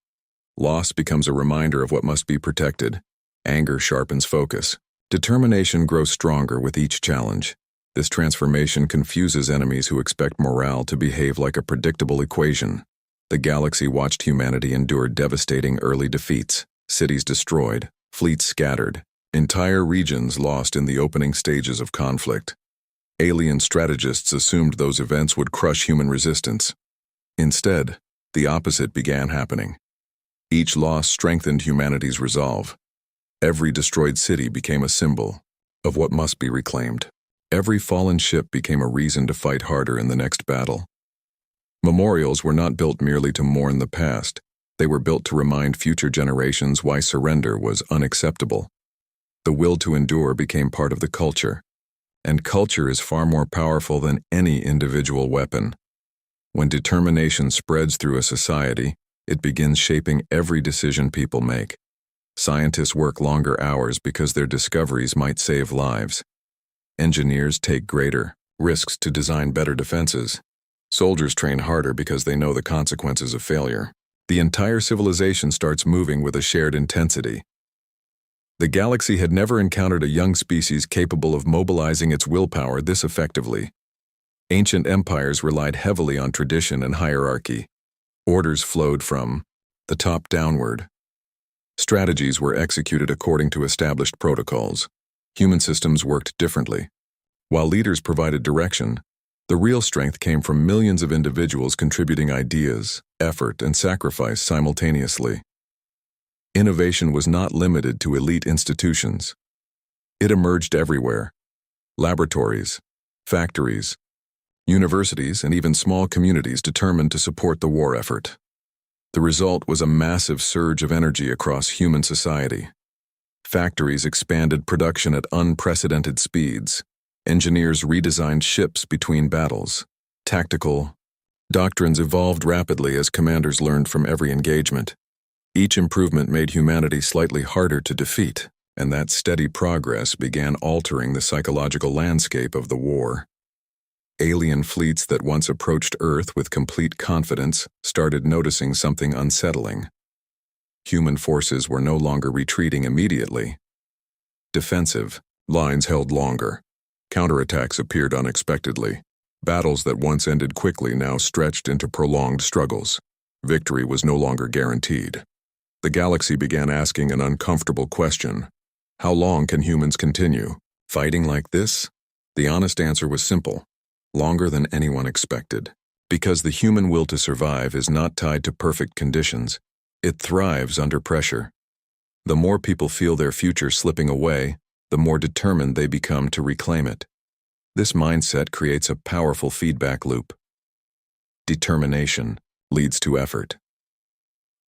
Loss becomes a reminder of what must be protected. Anger sharpens focus. Determination grows stronger with each challenge. This transformation confuses enemies who expect morale to behave like a predictable equation. The galaxy watched humanity endure devastating early defeats, cities destroyed, fleets scattered, entire regions lost in the opening stages of conflict. Alien strategists assumed those events would crush human resistance. Instead, the opposite began happening. Each loss strengthened humanity's resolve. Every destroyed city became a symbol of what must be reclaimed. Every fallen ship became a reason to fight harder in the next battle. Memorials were not built merely to mourn the past. They were built to remind future generations why surrender was unacceptable. The will to endure became part of the culture. And culture is far more powerful than any individual weapon. When determination spreads through a society, it begins shaping every decision people make. Scientists work longer hours because their discoveries might save lives. Engineers take greater risks to design better defenses. Soldiers train harder because they know the consequences of failure. The entire civilization starts moving with a shared intensity. The galaxy had never encountered a young species capable of mobilizing its willpower this effectively. Ancient empires relied heavily on tradition and hierarchy. Orders flowed from the top downward. Strategies were executed according to established protocols. Human systems worked differently. While leaders provided direction, the real strength came from millions of individuals contributing ideas, effort, and sacrifice simultaneously. Innovation was not limited to elite institutions. It emerged everywhere: laboratories, factories, universities, and even small communities determined to support the war effort. The result was a massive surge of energy across human society. Factories expanded production at unprecedented speeds. Engineers redesigned ships between battles. Tactical doctrines evolved rapidly as commanders learned from every engagement. Each improvement made humanity slightly harder to defeat, and that steady progress began altering the psychological landscape of the war. Alien fleets that once approached Earth with complete confidence started noticing something unsettling. Human forces were no longer retreating immediately. Defensive lines held longer. Counterattacks appeared unexpectedly. Battles that once ended quickly now stretched into prolonged struggles. Victory was no longer guaranteed. The galaxy began asking an uncomfortable question. How long can humans continue fighting like this? The honest answer was simple: longer than anyone expected. Because the human will to survive is not tied to perfect conditions, it thrives under pressure. The more people feel their future slipping away, the more determined they become to reclaim it. This mindset creates a powerful feedback loop. Determination leads to effort.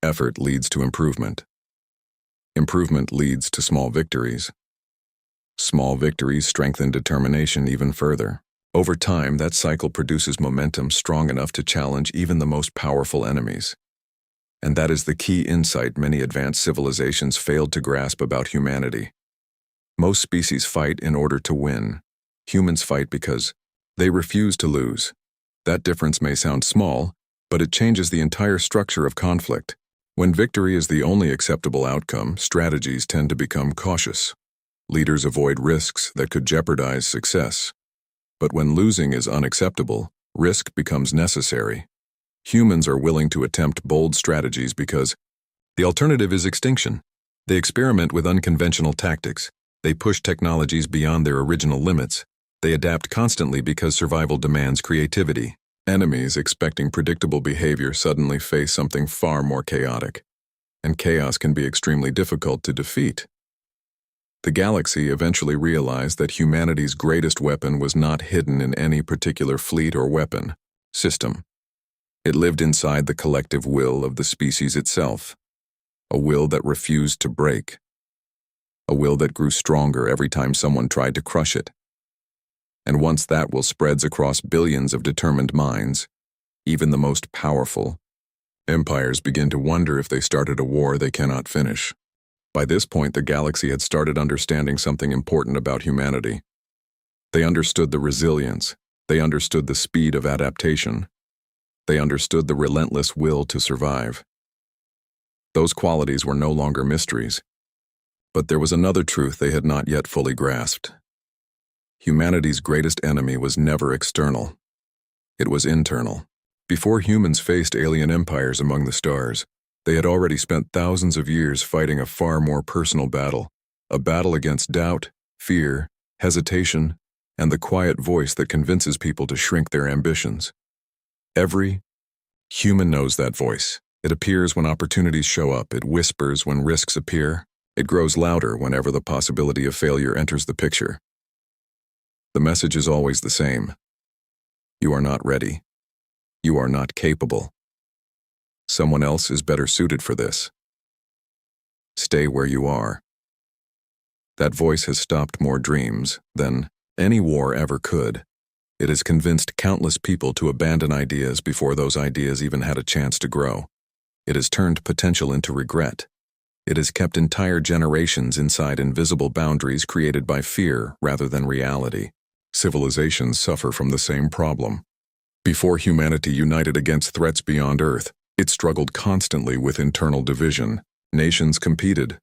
Effort leads to improvement. Improvement leads to small victories. Small victories strengthen determination even further. Over time, that cycle produces momentum strong enough to challenge even the most powerful enemies. And that is the key insight many advanced civilizations failed to grasp about humanity. Most species fight in order to win. Humans fight because they refuse to lose. That difference may sound small, but it changes the entire structure of conflict. When victory is the only acceptable outcome, strategies tend to become cautious. Leaders avoid risks that could jeopardize success. But when losing is unacceptable, risk becomes necessary. Humans are willing to attempt bold strategies because the alternative is extinction. They experiment with unconventional tactics. They push technologies beyond their original limits. They adapt constantly because survival demands creativity. Enemies expecting predictable behavior suddenly face something far more chaotic. And chaos can be extremely difficult to defeat. The galaxy eventually realized that humanity's greatest weapon was not hidden in any particular fleet or weapon system. It lived inside the collective will of the species itself, a will that refused to break, a will that grew stronger every time someone tried to crush it. And once that will spreads across billions of determined minds, even the most powerful, empires begin to wonder if they started a war they cannot finish. By this point, the galaxy had started understanding something important about humanity. They understood the resilience. They understood the speed of adaptation. They understood the relentless will to survive. Those qualities were no longer mysteries. But there was another truth they had not yet fully grasped. Humanity's greatest enemy was never external. It was internal. Before humans faced alien empires among the stars, they had already spent thousands of years fighting a far more personal battle, a battle against doubt, fear, hesitation, and the quiet voice that convinces people to shrink their ambitions. Every human knows that voice. It appears when opportunities show up. It whispers when risks appear. It grows louder whenever the possibility of failure enters the picture. The message is always the same. You are not ready. You are not capable. Someone else is better suited for this. Stay where you are. That voice has stopped more dreams than any war ever could. It has convinced countless people to abandon ideas before those ideas even had a chance to grow. It has turned potential into regret. It has kept entire generations inside invisible boundaries created by fear rather than reality. Civilizations suffer from the same problem. Before humanity united against threats beyond Earth, it struggled constantly with internal division. Nations competed.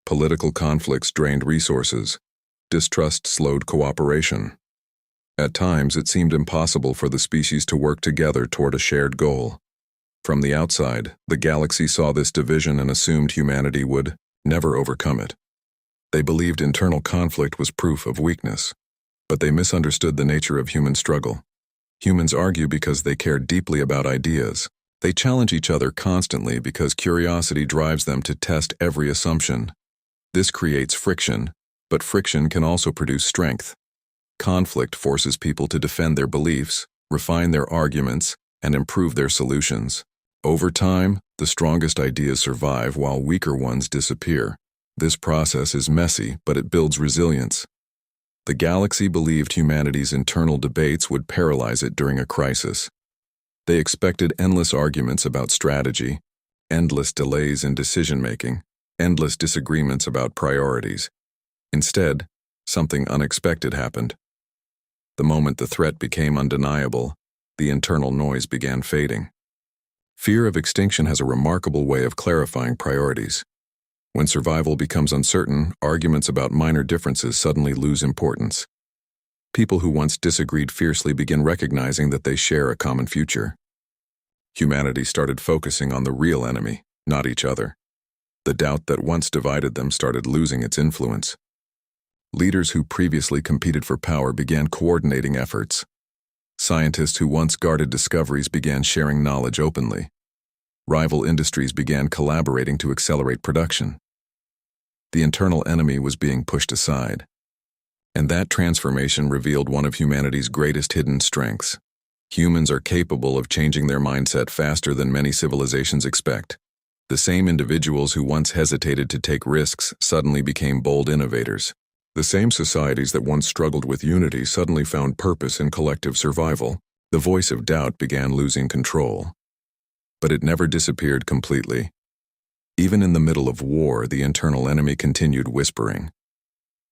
Political conflicts drained resources. Distrust slowed cooperation. At times, it seemed impossible for the species to work together toward a shared goal. From the outside, the galaxy saw this division and assumed humanity would never overcome it. They believed internal conflict was proof of weakness. But they misunderstood the nature of human struggle. Humans argue because they care deeply about ideas. They challenge each other constantly because curiosity drives them to test every assumption. This creates friction, but friction can also produce strength. Conflict forces people to defend their beliefs, refine their arguments, and improve their solutions. Over time, the strongest ideas survive while weaker ones disappear. This process is messy, but it builds resilience. The galaxy believed humanity's internal debates would paralyze it during a crisis. They expected endless arguments about strategy, endless delays in decision-making, endless disagreements about priorities. Instead, something unexpected happened. The moment the threat became undeniable, the internal noise began fading. Fear of extinction has a remarkable way of clarifying priorities. When survival becomes uncertain, arguments about minor differences suddenly lose importance. People who once disagreed fiercely begin recognizing that they share a common future. Humanity started focusing on the real enemy, not each other. The doubt that once divided them started losing its influence. Leaders who previously competed for power began coordinating efforts. Scientists who once guarded discoveries began sharing knowledge openly. Rival industries began collaborating to accelerate production. The internal enemy was being pushed aside. And that transformation revealed one of humanity's greatest hidden strengths. Humans are capable of changing their mindset faster than many civilizations expect. The same individuals who once hesitated to take risks suddenly became bold innovators. The same societies that once struggled with unity suddenly found purpose in collective survival. The voice of doubt began losing control. But it never disappeared completely. Even in the middle of war, the internal enemy continued whispering.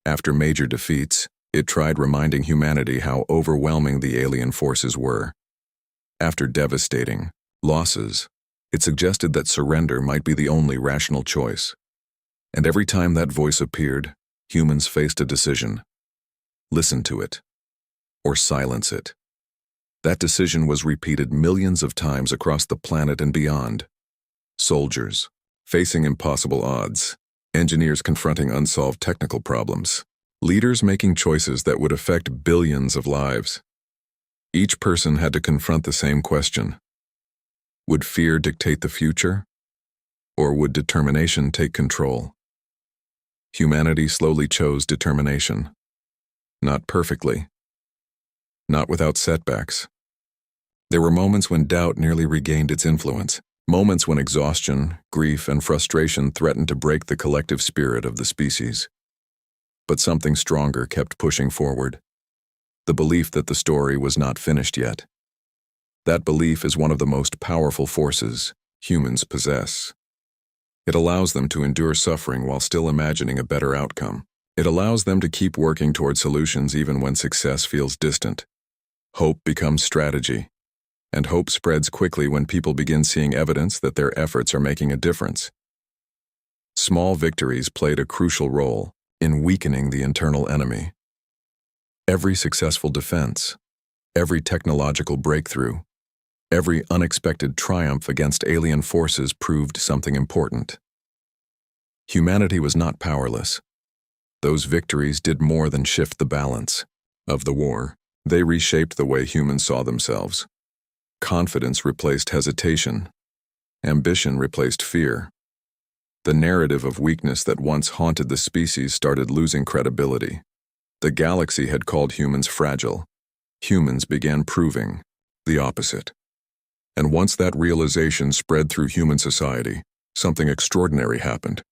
After major defeats, it tried reminding humanity how overwhelming the alien forces were. After devastating losses, it suggested that surrender might be the only rational choice. And every time that voice appeared, humans faced a decision: listen to it, or silence it. That decision was repeated millions of times across the planet and beyond. Soldiers, facing impossible odds, engineers confronting unsolved technical problems, leaders making choices that would affect billions of lives. Each person had to confront the same question: would fear dictate the future, or would determination take control? Humanity slowly chose determination. Not perfectly. Not without setbacks. There were moments when doubt nearly regained its influence, moments when exhaustion, grief, and frustration threatened to break the collective spirit of the species. But something stronger kept pushing forward: the belief that the story was not finished yet. That belief is one of the most powerful forces humans possess. It allows them to endure suffering while still imagining a better outcome. It allows them to keep working toward solutions even when success feels distant. Hope becomes strategy. And hope spreads quickly when people begin seeing evidence that their efforts are making a difference. Small victories played a crucial role in weakening the internal enemy. Every successful defense, every technological breakthrough, every unexpected triumph against alien forces proved something important. Humanity was not powerless. Those victories did more than shift the balance of the war. They reshaped the way humans saw themselves. Confidence replaced hesitation. Ambition replaced fear. The narrative of weakness that once haunted the species started losing credibility. The galaxy had called humans fragile. Humans began proving the opposite. And once that realization spread through human society, something extraordinary happened.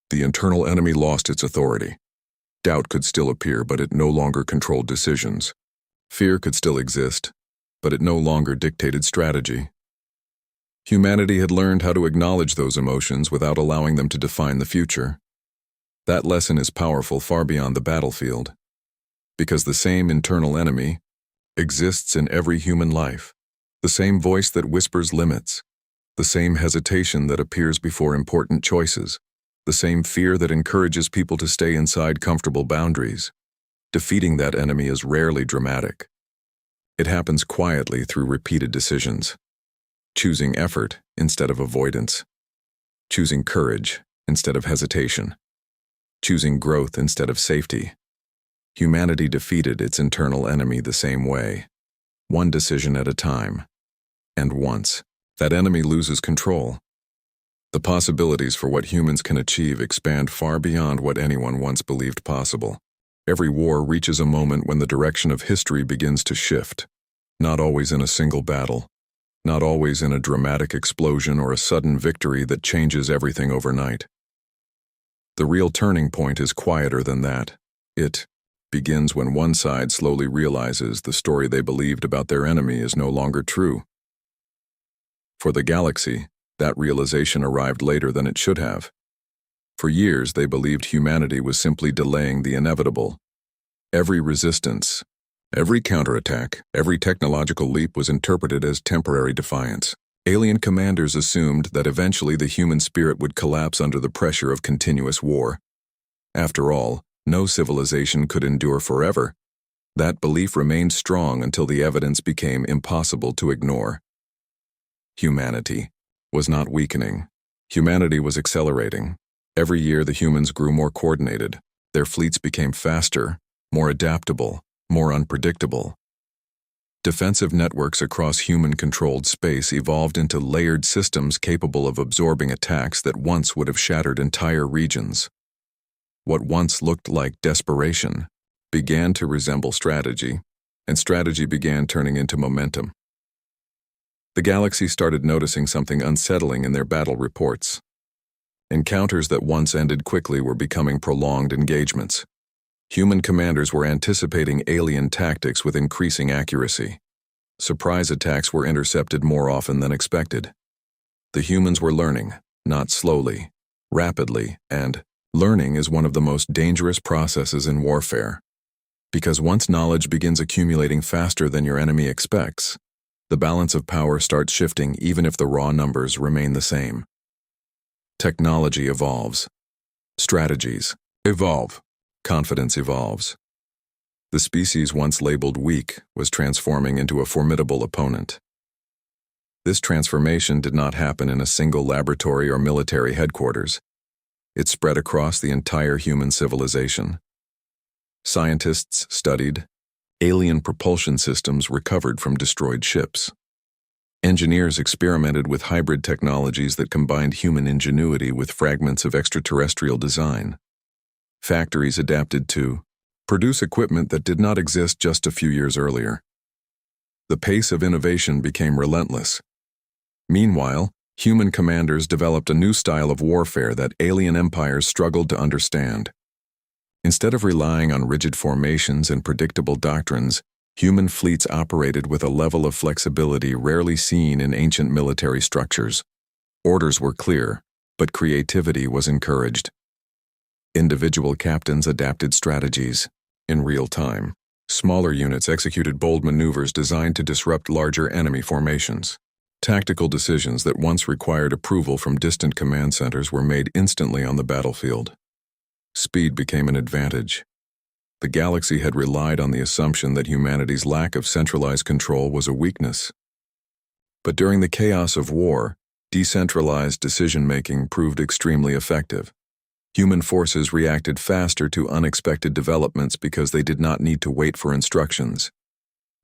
The internal enemy lost its authority. Doubt could still appear, but it no longer controlled decisions. Fear could still exist, but it no longer dictated strategy. Humanity had learned how to acknowledge those emotions without allowing them to define the future. That lesson is powerful far beyond the battlefield, because the same internal enemy exists in every human life. The same voice that whispers limits, the same hesitation that appears before important choices, the same fear that encourages people to stay inside comfortable boundaries. Defeating that enemy is rarely dramatic. It happens quietly through repeated decisions. Choosing effort instead of avoidance. Choosing courage instead of hesitation. Choosing growth instead of safety. Humanity defeated its internal enemy the same way, one decision at a time. And once that enemy loses control, the possibilities for what humans can achieve expand far beyond what anyone once believed possible. Every war reaches a moment when the direction of history begins to shift, not always in a single battle, not always in a dramatic explosion or a sudden victory that changes everything overnight. The real turning point is quieter than that. It begins when one side slowly realizes the story they believed about their enemy is no longer true. For the galaxy, That realization arrived later than it should have. For years, they believed humanity was simply delaying the inevitable. Every resistance, every counterattack, every technological leap was interpreted as temporary defiance. Alien commanders assumed that eventually the human spirit would collapse under the pressure of continuous war. After all, no civilization could endure forever. That belief remained strong until the evidence became impossible to ignore. Humanity was not weakening. Humanity was accelerating. Every year the humans grew more coordinated. Their fleets became faster, more adaptable, more unpredictable. Defensive networks across human-controlled space evolved into layered systems capable of absorbing attacks that once would have shattered entire regions. What once looked like desperation began to resemble strategy, and strategy began turning into momentum. The galaxy started noticing something unsettling in their battle reports. Encounters that once ended quickly were becoming prolonged engagements. Human commanders were anticipating alien tactics with increasing accuracy. Surprise attacks were intercepted more often than expected. The humans were learning, not slowly, rapidly, and learning is one of the most dangerous processes in warfare. Because once knowledge begins accumulating faster than your enemy expects, the balance of power starts shifting even if the raw numbers remain the same. Technology evolves. Strategies evolve. Confidence evolves. The species once labeled weak was transforming into a formidable opponent. This transformation did not happen in a single laboratory or military headquarters. It spread across the entire human civilization. Scientists studied alien propulsion systems recovered from destroyed ships. Engineers experimented with hybrid technologies that combined human ingenuity with fragments of extraterrestrial design. Factories adapted to produce equipment that did not exist just a few years earlier. The pace of innovation became relentless. Meanwhile, human commanders developed a new style of warfare that alien empires struggled to understand. Instead of relying on rigid formations and predictable doctrines, human fleets operated with a level of flexibility rarely seen in ancient military structures. Orders were clear, but creativity was encouraged. Individual captains adapted strategies. In real time, smaller units executed bold maneuvers designed to disrupt larger enemy formations. Tactical decisions that once required approval from distant command centers were made instantly on the battlefield. Speed became an advantage. The galaxy had relied on the assumption that humanity's lack of centralized control was a weakness. But during the chaos of war, decentralized decision-making proved extremely effective. Human forces reacted faster to unexpected developments because they did not need to wait for instructions.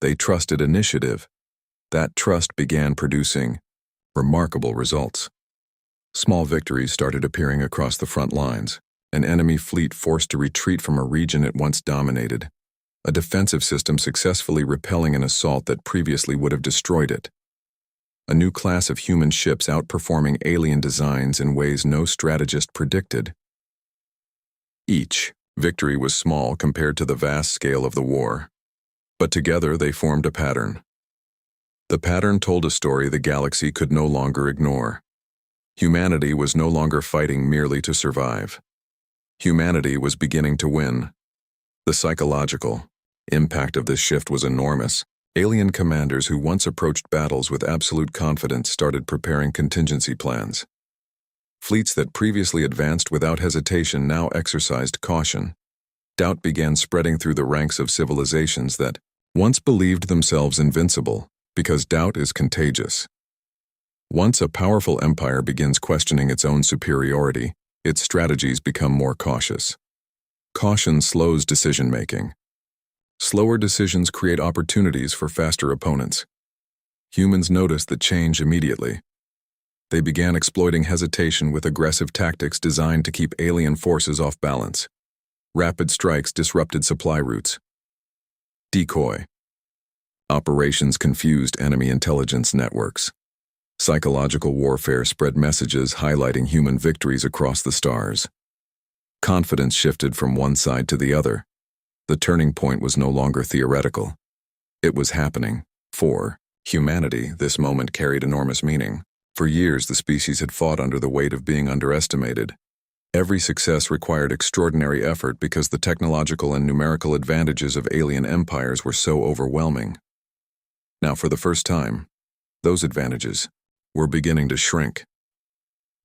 They trusted initiative. That trust began producing remarkable results. Small victories started appearing across the front lines. An enemy fleet forced to retreat from a region it once dominated. A defensive system successfully repelling an assault that previously would have destroyed it. A new class of human ships outperforming alien designs in ways no strategist predicted. Each victory was small compared to the vast scale of the war, but together they formed a pattern. The pattern told a story the galaxy could no longer ignore. Humanity was no longer fighting merely to survive. Humanity was beginning to win. The psychological impact of this shift was enormous. Alien commanders who once approached battles with absolute confidence started preparing contingency plans. Fleets that previously advanced without hesitation now exercised caution. Doubt began spreading through the ranks of civilizations that once believed themselves invincible, because doubt is contagious. Once a powerful empire begins questioning its own superiority, its strategies become more cautious. Caution slows decision-making. Slower decisions create opportunities for faster opponents. Humans noticed the change immediately. They began exploiting hesitation with aggressive tactics designed to keep alien forces off balance. Rapid strikes disrupted supply routes. Decoy operations confused enemy intelligence networks. Psychological warfare spread messages highlighting human victories across the stars. Confidence shifted from one side to the other. The turning point was no longer theoretical. It was happening. For humanity, this moment carried enormous meaning. For years, the species had fought under the weight of being underestimated. Every success required extraordinary effort because the technological and numerical advantages of alien empires were so overwhelming. Now, for the first time, those advantages were beginning to shrink.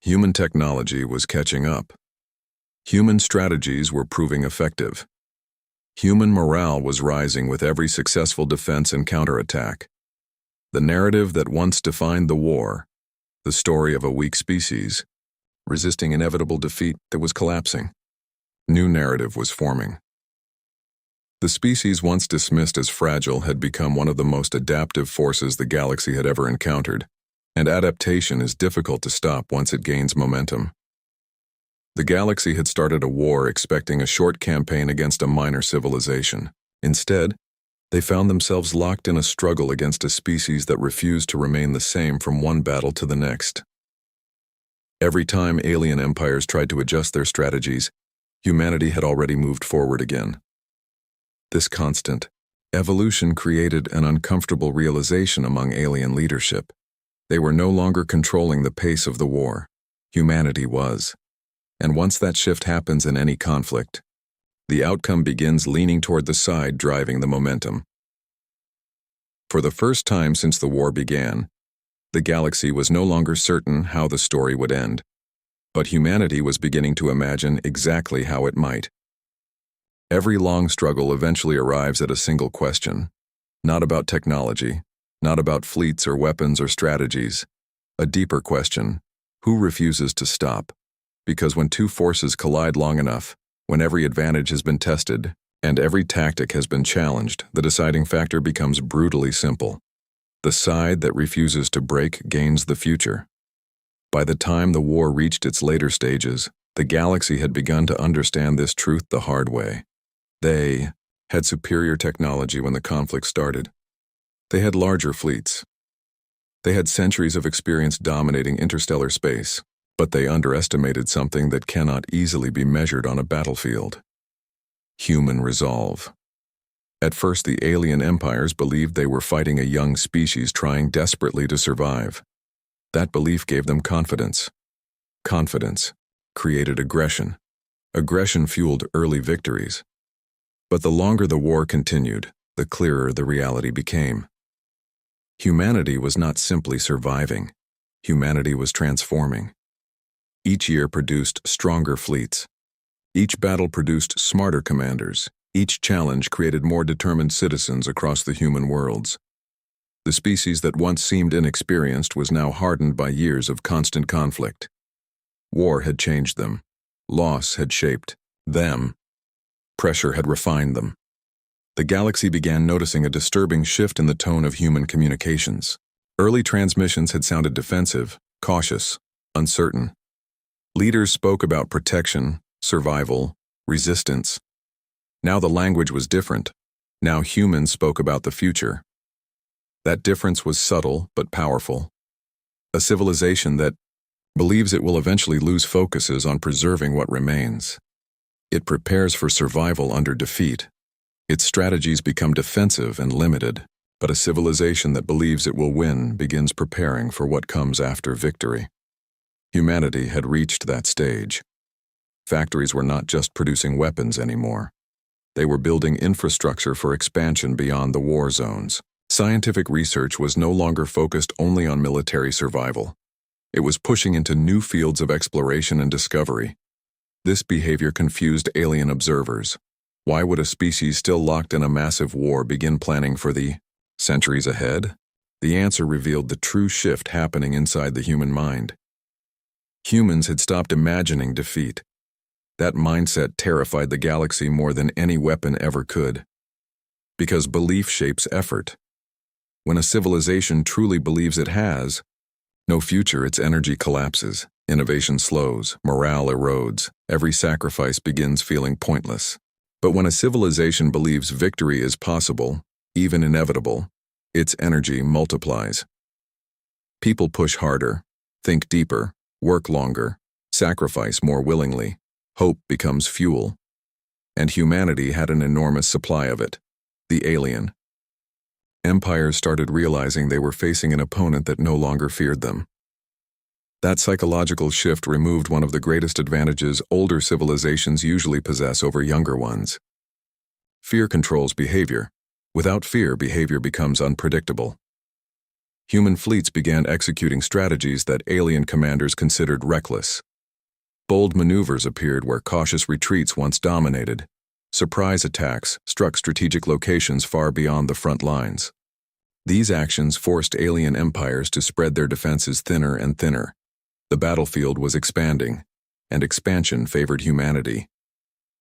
Human technology was catching up. Human strategies were proving effective. Human morale was rising with every successful defense and counterattack. The narrative that once defined the war, the story of a weak species, resisting inevitable defeat that was collapsing. New narrative was forming. The species once dismissed as fragile had become one of the most adaptive forces the galaxy had ever encountered, and adaptation is difficult to stop once it gains momentum. The galaxy had started a war expecting a short campaign against a minor civilization. Instead, they found themselves locked in a struggle against a species that refused to remain the same from one battle to the next. Every time alien empires tried to adjust their strategies, humanity had already moved forward again. This constant evolution created an uncomfortable realization among alien leadership. They were no longer controlling the pace of the war. Humanity was. And once that shift happens in any conflict, the outcome begins leaning toward the side driving the momentum. For the first time since the war began, the galaxy was no longer certain how the story would end, but humanity was beginning to imagine exactly how it might. Every long struggle eventually arrives at a single question, not about technology, not about fleets or weapons or strategies. A deeper question: who refuses to stop? Because when two forces collide long enough, when every advantage has been tested and every tactic has been challenged, the deciding factor becomes brutally simple. The side that refuses to break gains the future. By the time the war reached its later stages, the galaxy had begun to understand this truth the hard way. They had superior technology when the conflict started. They had larger fleets. They had centuries of experience dominating interstellar space, but they underestimated something that cannot easily be measured on a battlefield: human resolve. At first, the alien empires believed they were fighting a young species trying desperately to survive. That belief gave them confidence. Confidence created aggression. Aggression fueled early victories. But the longer the war continued, the clearer the reality became. Humanity was not simply surviving. Humanity was transforming. Each year produced stronger fleets. Each battle produced smarter commanders. Each challenge created more determined citizens across the human worlds. The species that once seemed inexperienced was now hardened by years of constant conflict. War had changed them. Loss had shaped them. Pressure had refined them. The galaxy began noticing a disturbing shift in the tone of human communications. Early transmissions had sounded defensive, cautious, uncertain. Leaders spoke about protection, survival, resistance. Now the language was different. Now humans spoke about the future. That difference was subtle but powerful. A civilization that believes it will eventually lose focuses on preserving what remains. It prepares for survival under defeat. Its strategies become defensive and limited, but a civilization that believes it will win begins preparing for what comes after victory. Humanity had reached that stage. Factories were not just producing weapons anymore. They were building infrastructure for expansion beyond the war zones. Scientific research was no longer focused only on military survival. It was pushing into new fields of exploration and discovery. This behavior confused alien observers. Why would a species still locked in a massive war begin planning for the centuries ahead? The answer revealed the true shift happening inside the human mind. Humans had stopped imagining defeat. That mindset terrified the galaxy more than any weapon ever could. Because belief shapes effort. When a civilization truly believes it has no future, its energy collapses, innovation slows, morale erodes, every sacrifice begins feeling pointless. But when a civilization believes victory is possible, even inevitable, its energy multiplies. People push harder, think deeper, work longer, sacrifice more willingly. Hope becomes fuel. And humanity had an enormous supply of it: the alien. Empires started realizing they were facing an opponent that no longer feared them. That psychological shift removed one of the greatest advantages older civilizations usually possess over younger ones. Fear controls behavior. Without fear, behavior becomes unpredictable. Human fleets began executing strategies that alien commanders considered reckless. Bold maneuvers appeared where cautious retreats once dominated. Surprise attacks struck strategic locations far beyond the front lines. These actions forced alien empires to spread their defenses thinner and thinner. The battlefield was expanding, and expansion favored humanity.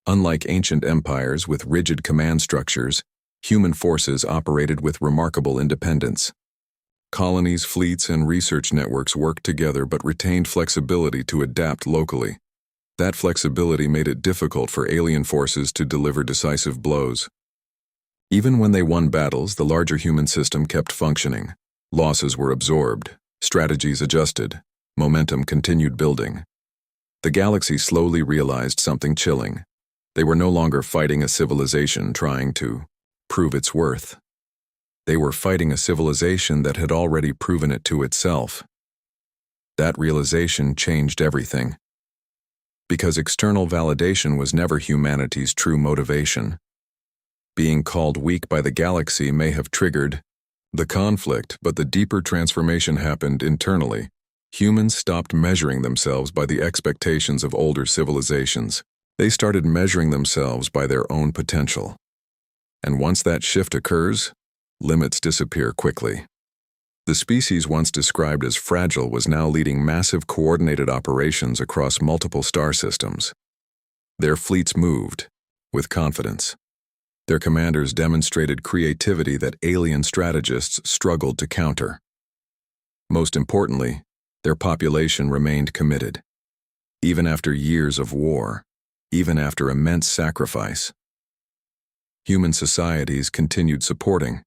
Unlike ancient empires with rigid command structures, human forces operated with remarkable independence. Colonies, fleets, and research networks worked together but retained flexibility to adapt locally. That flexibility made it difficult for alien forces to deliver decisive blows. Even when they won battles, the larger human system kept functioning. Losses were absorbed, strategies adjusted, momentum continued building. The galaxy slowly realized something chilling. They were no longer fighting a civilization trying to prove its worth. They were fighting a civilization that had already proven it to itself. That realization changed everything. Because external validation was never humanity's true motivation. Being called weak by the galaxy may have triggered the conflict, but the deeper transformation happened internally. Humans stopped measuring themselves by the expectations of older civilizations. They started measuring themselves by their own potential. And once that shift occurs, limits disappear quickly. The species once described as fragile was now leading massive coordinated operations across multiple star systems. Their fleets moved with confidence. Their commanders demonstrated creativity that alien strategists struggled to counter. Most importantly, their population remained committed. Even after years of war, even after immense sacrifice, human societies continued supporting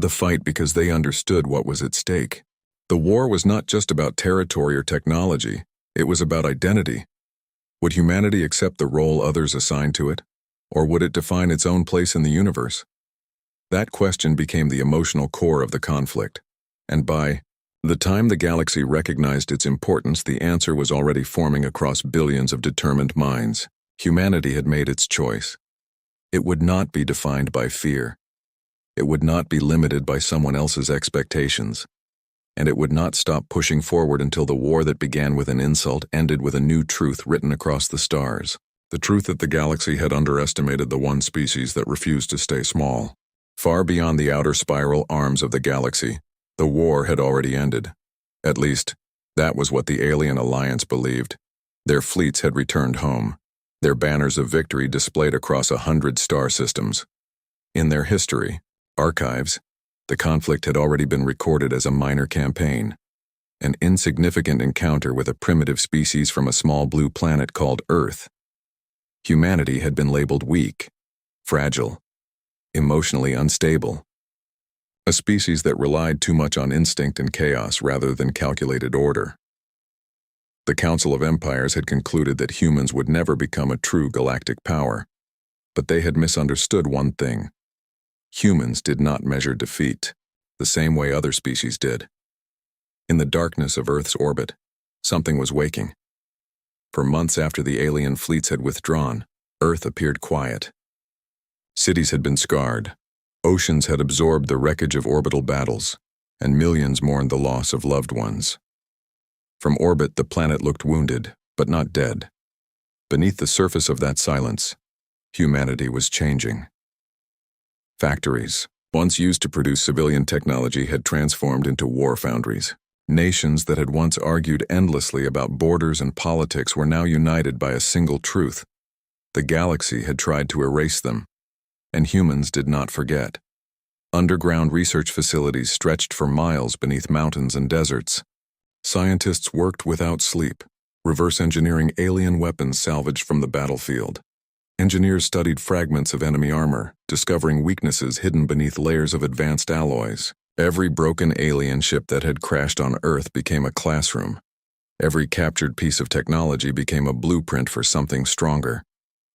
the fight because they understood what was at stake. The war was not just about territory or technology, it was about identity. Would humanity accept the role others assigned to it? Or would it define its own place in the universe? That question became the emotional core of the conflict, and by the time the galaxy recognized its importance, the answer was already forming across billions of determined minds. Humanity had made its choice. It would not be defined by fear. It would not be limited by someone else's expectations. And it would not stop pushing forward until the war that began with an insult ended with a new truth written across the stars. The truth that the galaxy had underestimated the one species that refused to stay small. Far beyond the outer spiral arms of the galaxy, the war had already ended. At least, that was what the alien alliance believed. Their fleets had returned home, their banners of victory displayed across 100 star systems. In their history, archives, the conflict had already been recorded as a minor campaign, an insignificant encounter with a primitive species from a small blue planet called Earth. Humanity had been labeled weak, fragile, emotionally unstable, a species that relied too much on instinct and chaos rather than calculated order. The Council of Empires had concluded that humans would never become a true galactic power, but they had misunderstood one thing. Humans did not measure defeat the same way other species did. In the darkness of Earth's orbit, something was waking. For months after the alien fleets had withdrawn, Earth appeared quiet. Cities had been scarred, oceans had absorbed the wreckage of orbital battles, and millions mourned the loss of loved ones. From orbit, the planet looked wounded, but not dead. Beneath the surface of that silence, humanity was changing. Factories, once used to produce civilian technology, had transformed into war foundries. Nations that had once argued endlessly about borders and politics were now united by a single truth. The galaxy had tried to erase them, and humans did not forget. Underground research facilities stretched for miles beneath mountains and deserts. Scientists worked without sleep, reverse engineering alien weapons salvaged from the battlefield. Engineers studied fragments of enemy armor, discovering weaknesses hidden beneath layers of advanced alloys. Every broken alien ship that had crashed on Earth became a classroom. Every captured piece of technology became a blueprint for something stronger.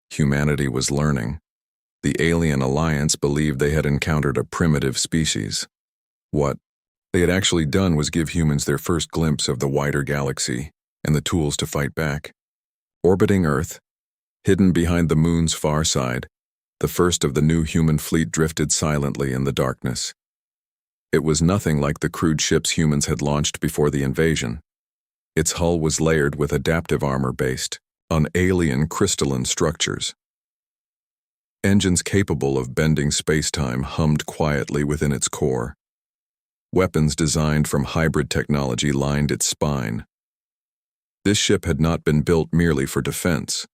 Humanity was learning. The alien alliance believed they had encountered a primitive species. What they had actually done was give humans their first glimpse of the wider galaxy. and the tools to fight back. Orbiting Earth, hidden behind the moon's far side, the first of the new human fleet drifted silently in the darkness. It was nothing like the crude ships humans had launched before the invasion. Its hull was layered with adaptive armor based on alien crystalline structures. Engines capable of bending space-time hummed quietly within its core. Weapons designed from hybrid technology lined its spine. This ship had not been built merely for defense.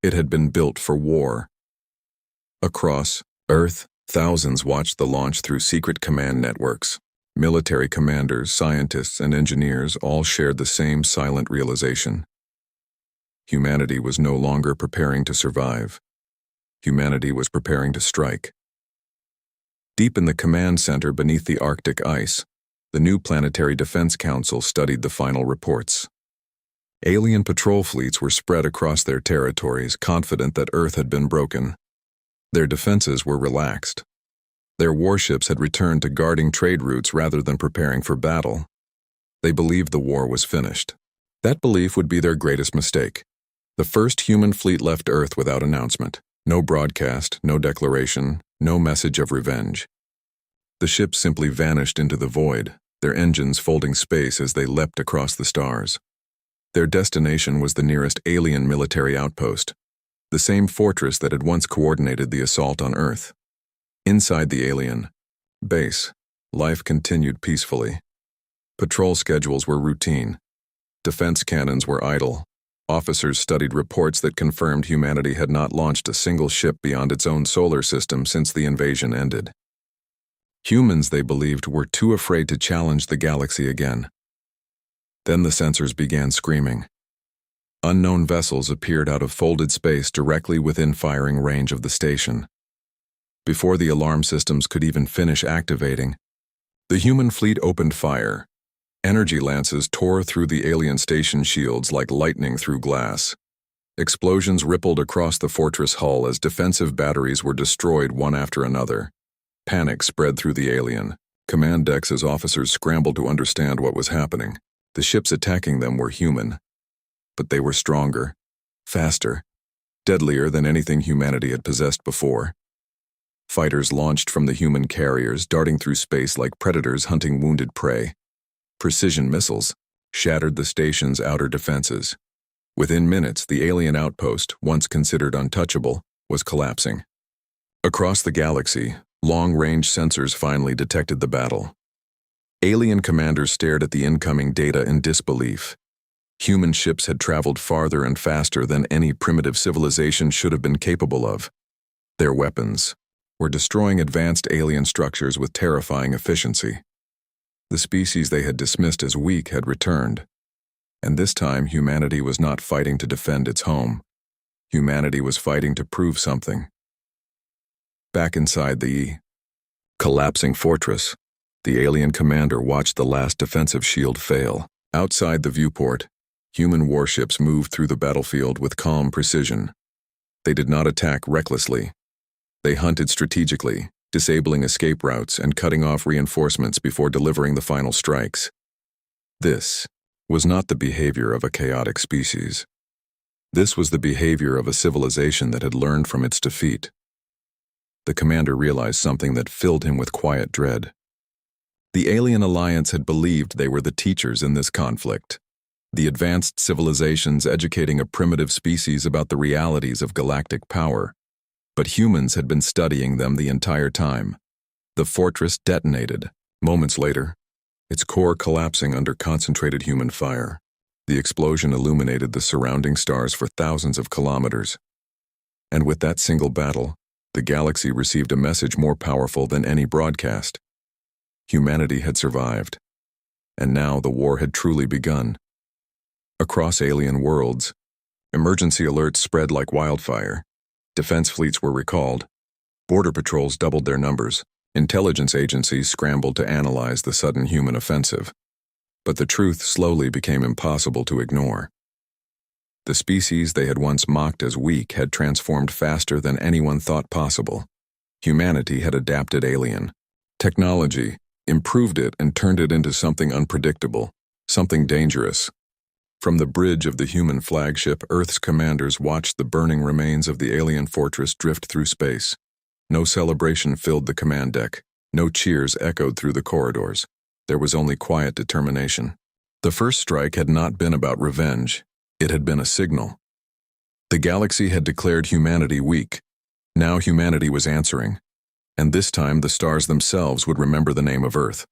It had been built for war. Across Earth, thousands watched the launch through secret command networks. Military commanders, scientists, and engineers all shared the same silent realization. Humanity was no longer preparing to survive. Humanity was preparing to strike. Deep in the command center beneath the Arctic ice, the new Planetary Defense Council studied the final reports. Alien patrol fleets were spread across their territories, confident that Earth had been broken. Their defenses were relaxed. Their warships had returned to guarding trade routes rather than preparing for battle. They believed the war was finished. That belief would be their greatest mistake. The first human fleet left Earth without announcement. No broadcast, no declaration, no message of revenge. The ships simply vanished into the void, their engines folding space as they leapt across the stars. Their destination was the nearest alien military outpost, the same fortress that had once coordinated the assault on Earth. Inside the alien base, life continued peacefully. Patrol schedules were routine. Defense cannons were idle. Officers studied reports that confirmed humanity had not launched a single ship beyond its own solar system since the invasion ended. Humans, they believed, were too afraid to challenge the galaxy again. Then the sensors began screaming. Unknown vessels appeared out of folded space directly within firing range of the station. Before the alarm systems could even finish activating, the human fleet opened fire. Energy lances tore through the alien station shields like lightning through glass. Explosions rippled across the fortress hull as defensive batteries were destroyed one after another. Panic spread through the alien command decks as officers scrambled to understand what was happening. The ships attacking them were human, but they were stronger, faster, deadlier than anything humanity had possessed before. Fighters launched from the human carriers, darting through space like predators hunting wounded prey. Precision missiles shattered the station's outer defenses. Within minutes, the alien outpost, once considered untouchable, was collapsing. Across the galaxy, long-range sensors finally detected the battle. Alien commanders stared at the incoming data in disbelief. Human ships had traveled farther and faster than any primitive civilization should have been capable of. Their weapons were destroying advanced alien structures with terrifying efficiency. The species they had dismissed as weak had returned, and this time humanity was not fighting to defend its home. Humanity was fighting to prove something. Back inside the collapsing fortress, the alien commander watched the last defensive shield fail. Outside the viewport, human warships moved through the battlefield with calm precision. They did not attack recklessly. They hunted strategically, disabling escape routes and cutting off reinforcements before delivering the final strikes. This was not the behavior of a chaotic species. This was the behavior of a civilization that had learned from its defeat. The commander realized something that filled him with quiet dread. The Alien Alliance had believed they were the teachers in this conflict, the advanced civilizations educating a primitive species about the realities of galactic power. But humans had been studying them the entire time. The fortress detonated. Moments later, its core collapsing under concentrated human fire. The explosion illuminated the surrounding stars for thousands of kilometers. And with that single battle, the galaxy received a message more powerful than any broadcast. Humanity had survived. And now the war had truly begun. Across alien worlds, emergency alerts spread like wildfire. Defense fleets were recalled. Border patrols doubled their numbers. Intelligence agencies scrambled to analyze the sudden human offensive. But the truth slowly became impossible to ignore. The species they had once mocked as weak had transformed faster than anyone thought possible. Humanity had adapted alien technology, improved it, and turned it into something unpredictable, something dangerous. From the bridge of the human flagship, Earth's commanders watched the burning remains of the alien fortress drift through space. No celebration filled the command deck. No cheers echoed through the corridors. There was only quiet determination. The first strike had not been about revenge. It had been a signal. The galaxy had declared humanity weak. Now humanity was answering. And this time the stars themselves would remember the name of Earth.